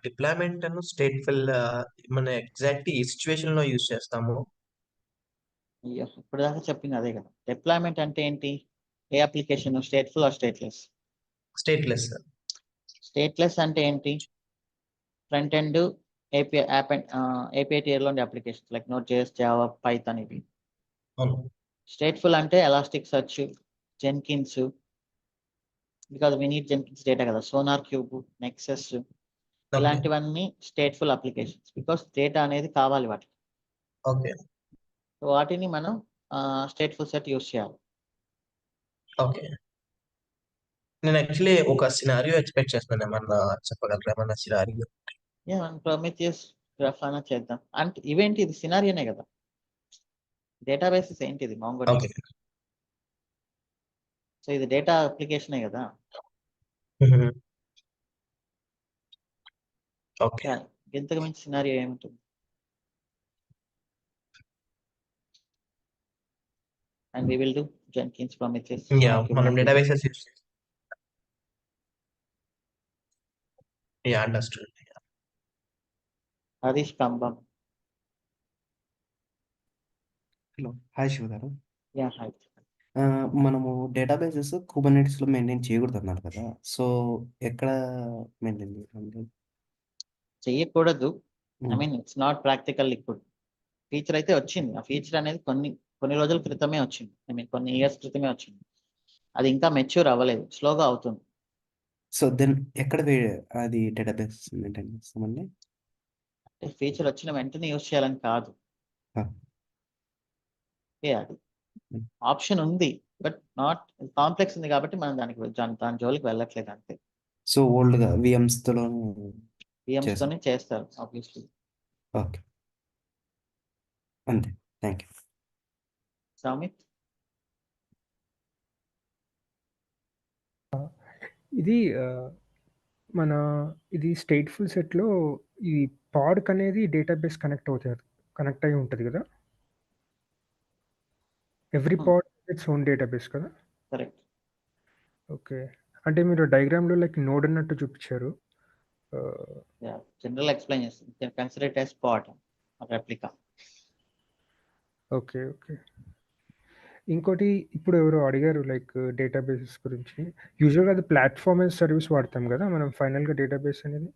Speaker 4: డిప్లాయ్‌మెంట్ స్టేట్‌ఫుల్ మన ఎగ్జాక్ట్ ఏ సిట్యుయేషన్‌లో యూజ్ చేస్తాము?
Speaker 1: అయ్యో! ఇప్పటిదాకా చెప్పింది అదే కదా! డిప్లాయ్‌మెంట్ అంటే ఏంటి? ఏ application stateful or stateless?
Speaker 4: Stateless.
Speaker 1: Stateless అంటే ఏంటి? ఫ్రంట్ ఎండ్ ఏపీఐ టియర్‌లో ఉండే applications like node js, Java, Python ఇవి.
Speaker 4: అవును.
Speaker 1: స్టేట్‌ఫుల్ అంటే elastic search, Jenkins because we need Jenkins data కదా! SonarQube, Nexus
Speaker 4: okay.
Speaker 1: ఇలాంటివన్నీ స్టేట్‌ఫుల్ అప్లికేషన్స్. బికాజ్ డేటా అనేది కావాలి వాటికి.
Speaker 4: ఓకే.
Speaker 1: సో, వాటిని మనం స్టేట్‌ఫుల్ సెట్ యూజ్ చేయాలి.
Speaker 4: ఓకే. నేను యాక్చువల్లీ ఒక సినారియో ఎక్స్‌పెక్ట్ చేస్తున్నాను. ఏమన్నా చెప్పగలరా? ఏమన్నా సినారియో?
Speaker 1: యాహ్! మనం ప్రొమెథియస్, గ్రాఫానా చేద్దాం. అంటే ఇవేంటి ఇది సినారియోనే కదా! డేటాబేసెస్ ఏంటిది మొంగోడిబి.
Speaker 4: ఓకే.
Speaker 1: సో, ఇది డేటా అప్లికేషనే కదా!
Speaker 4: హుహు. ఓకే.
Speaker 1: యాహ్! ఇంతకు మించి సినారియో ఏముంటుంది? And we will do Jenkins, Prometheus,
Speaker 4: yeah! మనం
Speaker 1: క్యూబర్నెటిస్.
Speaker 4: డేటాబేసెస్ యూజ్ చేస్తాం. Yeah! Understood.
Speaker 1: Harish Kambam.
Speaker 5: Hello. Hi Shiva garu.
Speaker 1: Yeah! Hi.
Speaker 5: మనము డేటాబేసెస్ కుబర్నెటిస్‌లో మెయింటైన్ చేయకూడదన్నారు కదా! సో, ఎక్కడ మెయింటైన్ చేయాలండి?
Speaker 1: చెయ్యకూడదు. I mean it's not practical ఇప్పుడు ఫీచర్ అయితే వచ్చింది. ఆ ఫీచర్ అనేది కొన్ని రోజుల క్రితమే వచ్చింది. ఐ మీన్ కొన్ని ఇయర్స్ క్రితమే వచ్చింది. అది ఇంకా మెచ్యూర్ అవ్వలేదు, స్లోగా అవుతుంది.
Speaker 5: సో దెన్ ఎక్కడ అది డేటాబేస్ మెయింటైన్ చేస్తామండి?
Speaker 1: ఫీచర్ వచ్చిన వెంటనే యూజ్ చేయాలని కాదు.
Speaker 5: Ah.
Speaker 1: అది ఆప్షన్ ఉంది, బట్ నాట్ కాంప్లెక్స్ ఉంది కాబట్టి మనం దాని జోలికి వెళ్ళట్లేదు అంతే.
Speaker 5: సో ఓల్డ్గా విఎమ్స్తో
Speaker 1: VMs తోనే చేస్తారు ఆబ్వియస్లీ.
Speaker 5: ఓకే, అంతే. Thank you.
Speaker 1: సౌమిత్,
Speaker 6: ఇది మన ఇది స్టేట్ఫుల్ సెట్లో ఈ పాడ్కి అనేది డేటాబేస్ కనెక్ట్ అయి ఉంటుంది కదా. Every pod its own database కదా.
Speaker 1: కరెక్ట్.
Speaker 6: ఓకే, అంటే మీరు డయాగ్రామ్లో లైక్ నోడ్ అన్నట్టు చూపించారు.
Speaker 1: జనరల్ ఎక్స్ప్లెయిన్ చేస్తుంది. Consider it as pod replica.
Speaker 6: Okay okay. ఇంకోటి ఇప్పుడు ఎవరో అడిగారు లైక్ డేటాబేసెస్ గురించి. యూజువల్గా అది ప్లాట్ఫామ్ యాజ్ సర్వీస్ వాడతాం కదా మనం ఫైనల్గా డేటాబేస్ అనేది.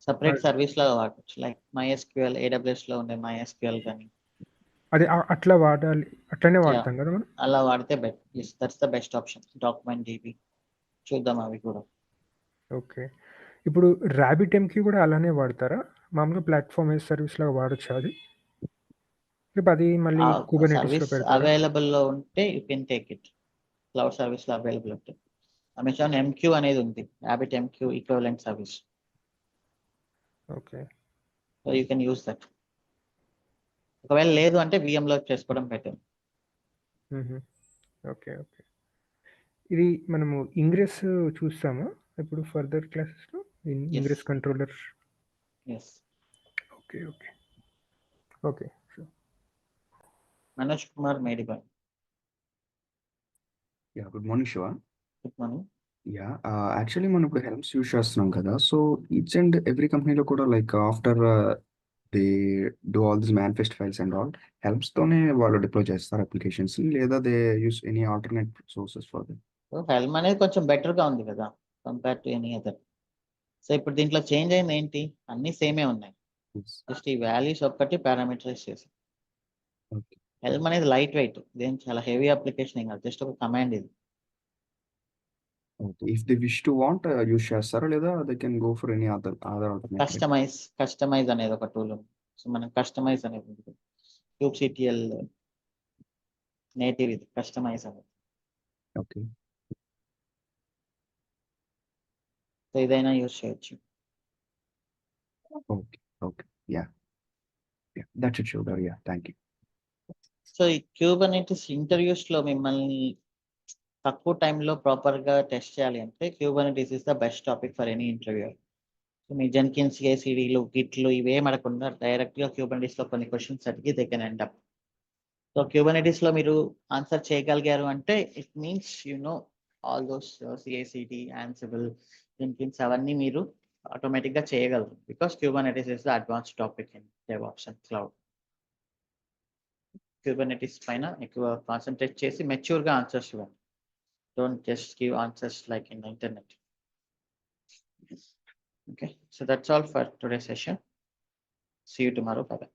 Speaker 1: సపరేట్ సర్వీస్ లాగా వాడచ్చు. లైక్ MySQL, AWS లో ఉండే MySQL కానీ
Speaker 6: అది అట్లా వాడాలి, అట్లనే వాడతాం కదా మనం.
Speaker 1: అలా వాడితే best. That's the best option. Document DB చూద్దాం అవి కూడా.
Speaker 6: ఓకే, ఇప్పుడు RabbitMQ కూడా అలానే వాడతారా? మామూలుగా ప్లాట్ఫామ్ యాజ్ సర్వీస్ లాగా వాడచ్చు అది? ఇప్పుడు అది మళ్ళీ కుబర్నెటిస్లో
Speaker 1: సర్వీస్
Speaker 6: పెడతారా?
Speaker 1: అవైలబుల్ లో ఉంటే you can take it. Cloud service లో అవైలబుల్ ఉంటే అమెజాన్ MQ అనేది ఉంది, RabbitMQ equivalent service.
Speaker 6: Okay
Speaker 1: so you can use that. ఒకవేళ లేదు అంటే VM లో చేసుకోవడం బెటర్.
Speaker 6: Okay okay. ఇది మనము ఇంగ్రెస్ చూస్తామా ఇప్పుడు ఫర్దర్ క్లాసెస్లో? Ingress controller.
Speaker 1: Yes.
Speaker 6: Okay okay okay.
Speaker 1: Manoj Kumar మేడిబాయ్.
Speaker 7: Good morning Shiva.
Speaker 1: Good morning.
Speaker 7: Actually మనం ఇప్పుడు హెల్మ్స్ యూజ్ చేస్తున్నాం కదా. సో ఈచ్ అండ్ ఎవ్రీ కంపెనీలో కూడా like after they do all this manifest files and all helms తోనే వాళ్ళు డిప్లాయ్ చేస్తారు అప్లికేషన్స్, లేదా they use any alternate sources for them?
Speaker 1: Helm అనేది కొంచెం బెటర్ గా ఉంది కదా compare to any other. So ఇప్పుడు దీంట్లో చేంజ్ అయింది ఏంటి? అన్ని సేమే ఉన్నాయి, జస్ట్ ఈ వాల్యూస్ ఒక్కటి పారామీటరైజ్ చేసి.
Speaker 7: ఓకే
Speaker 1: హెల్మ్ అనేది లైట్ వెయిట్, ఇదేం చాలా హెవీ అప్లికేషన్ ఏం కాదు, జస్ట్ ఒక కమాండ్ ఇది.
Speaker 7: Okay. If they wish to want use చేస్తారా, లేదా they can go for any other alternate?
Speaker 1: Customize అనేది ఒక టూల్ ఉంది. సో మనం కస్టమైజ్ అనేది ఉంది, kubectl నేటివ్ ఇది కస్టమైజ్ అనేది.
Speaker 7: ఓకే
Speaker 1: సో ఇదైనా యూజ్ చేయొచ్చు.
Speaker 7: Okay okay. That's it Shiva. Thank you.
Speaker 1: So ఈ Kubernetes ఇంటర్వ్యూస్ లో మిమ్మల్ని తక్కువ టైంలో ప్రాపర్ గా టెస్ట్ చేయాలి అంటే Kubernetes is the best topic for any interview. So మీ జెన్కిన్స్, CI/CDలు, గిట్లు ఇవేం అడగకుండా డైరెక్ట్ గా Kubernetes లో కొన్ని క్వశ్చన్స్ అడిగి they can end up. So Kubernetes లో మీరు ఆన్సర్ చేయగలిగారు అంటే it means you know all those CI/CD, Ansible, Jenkins అవన్నీ మీరు ఆటోమేటిక్ గా చేయగలరు. Because Kubernetes is the advanced topic in DevOps and cloud. Kubernetes పైన ఎక్కువ కాన్సన్ట్రేట్ చేసి మెచ్యూర్ గా ఆన్సర్స్ ఇవ్వండి. Don't just give answers like in the internet. Okay, so that's all for today's session. See you tomorrow. Bye bye.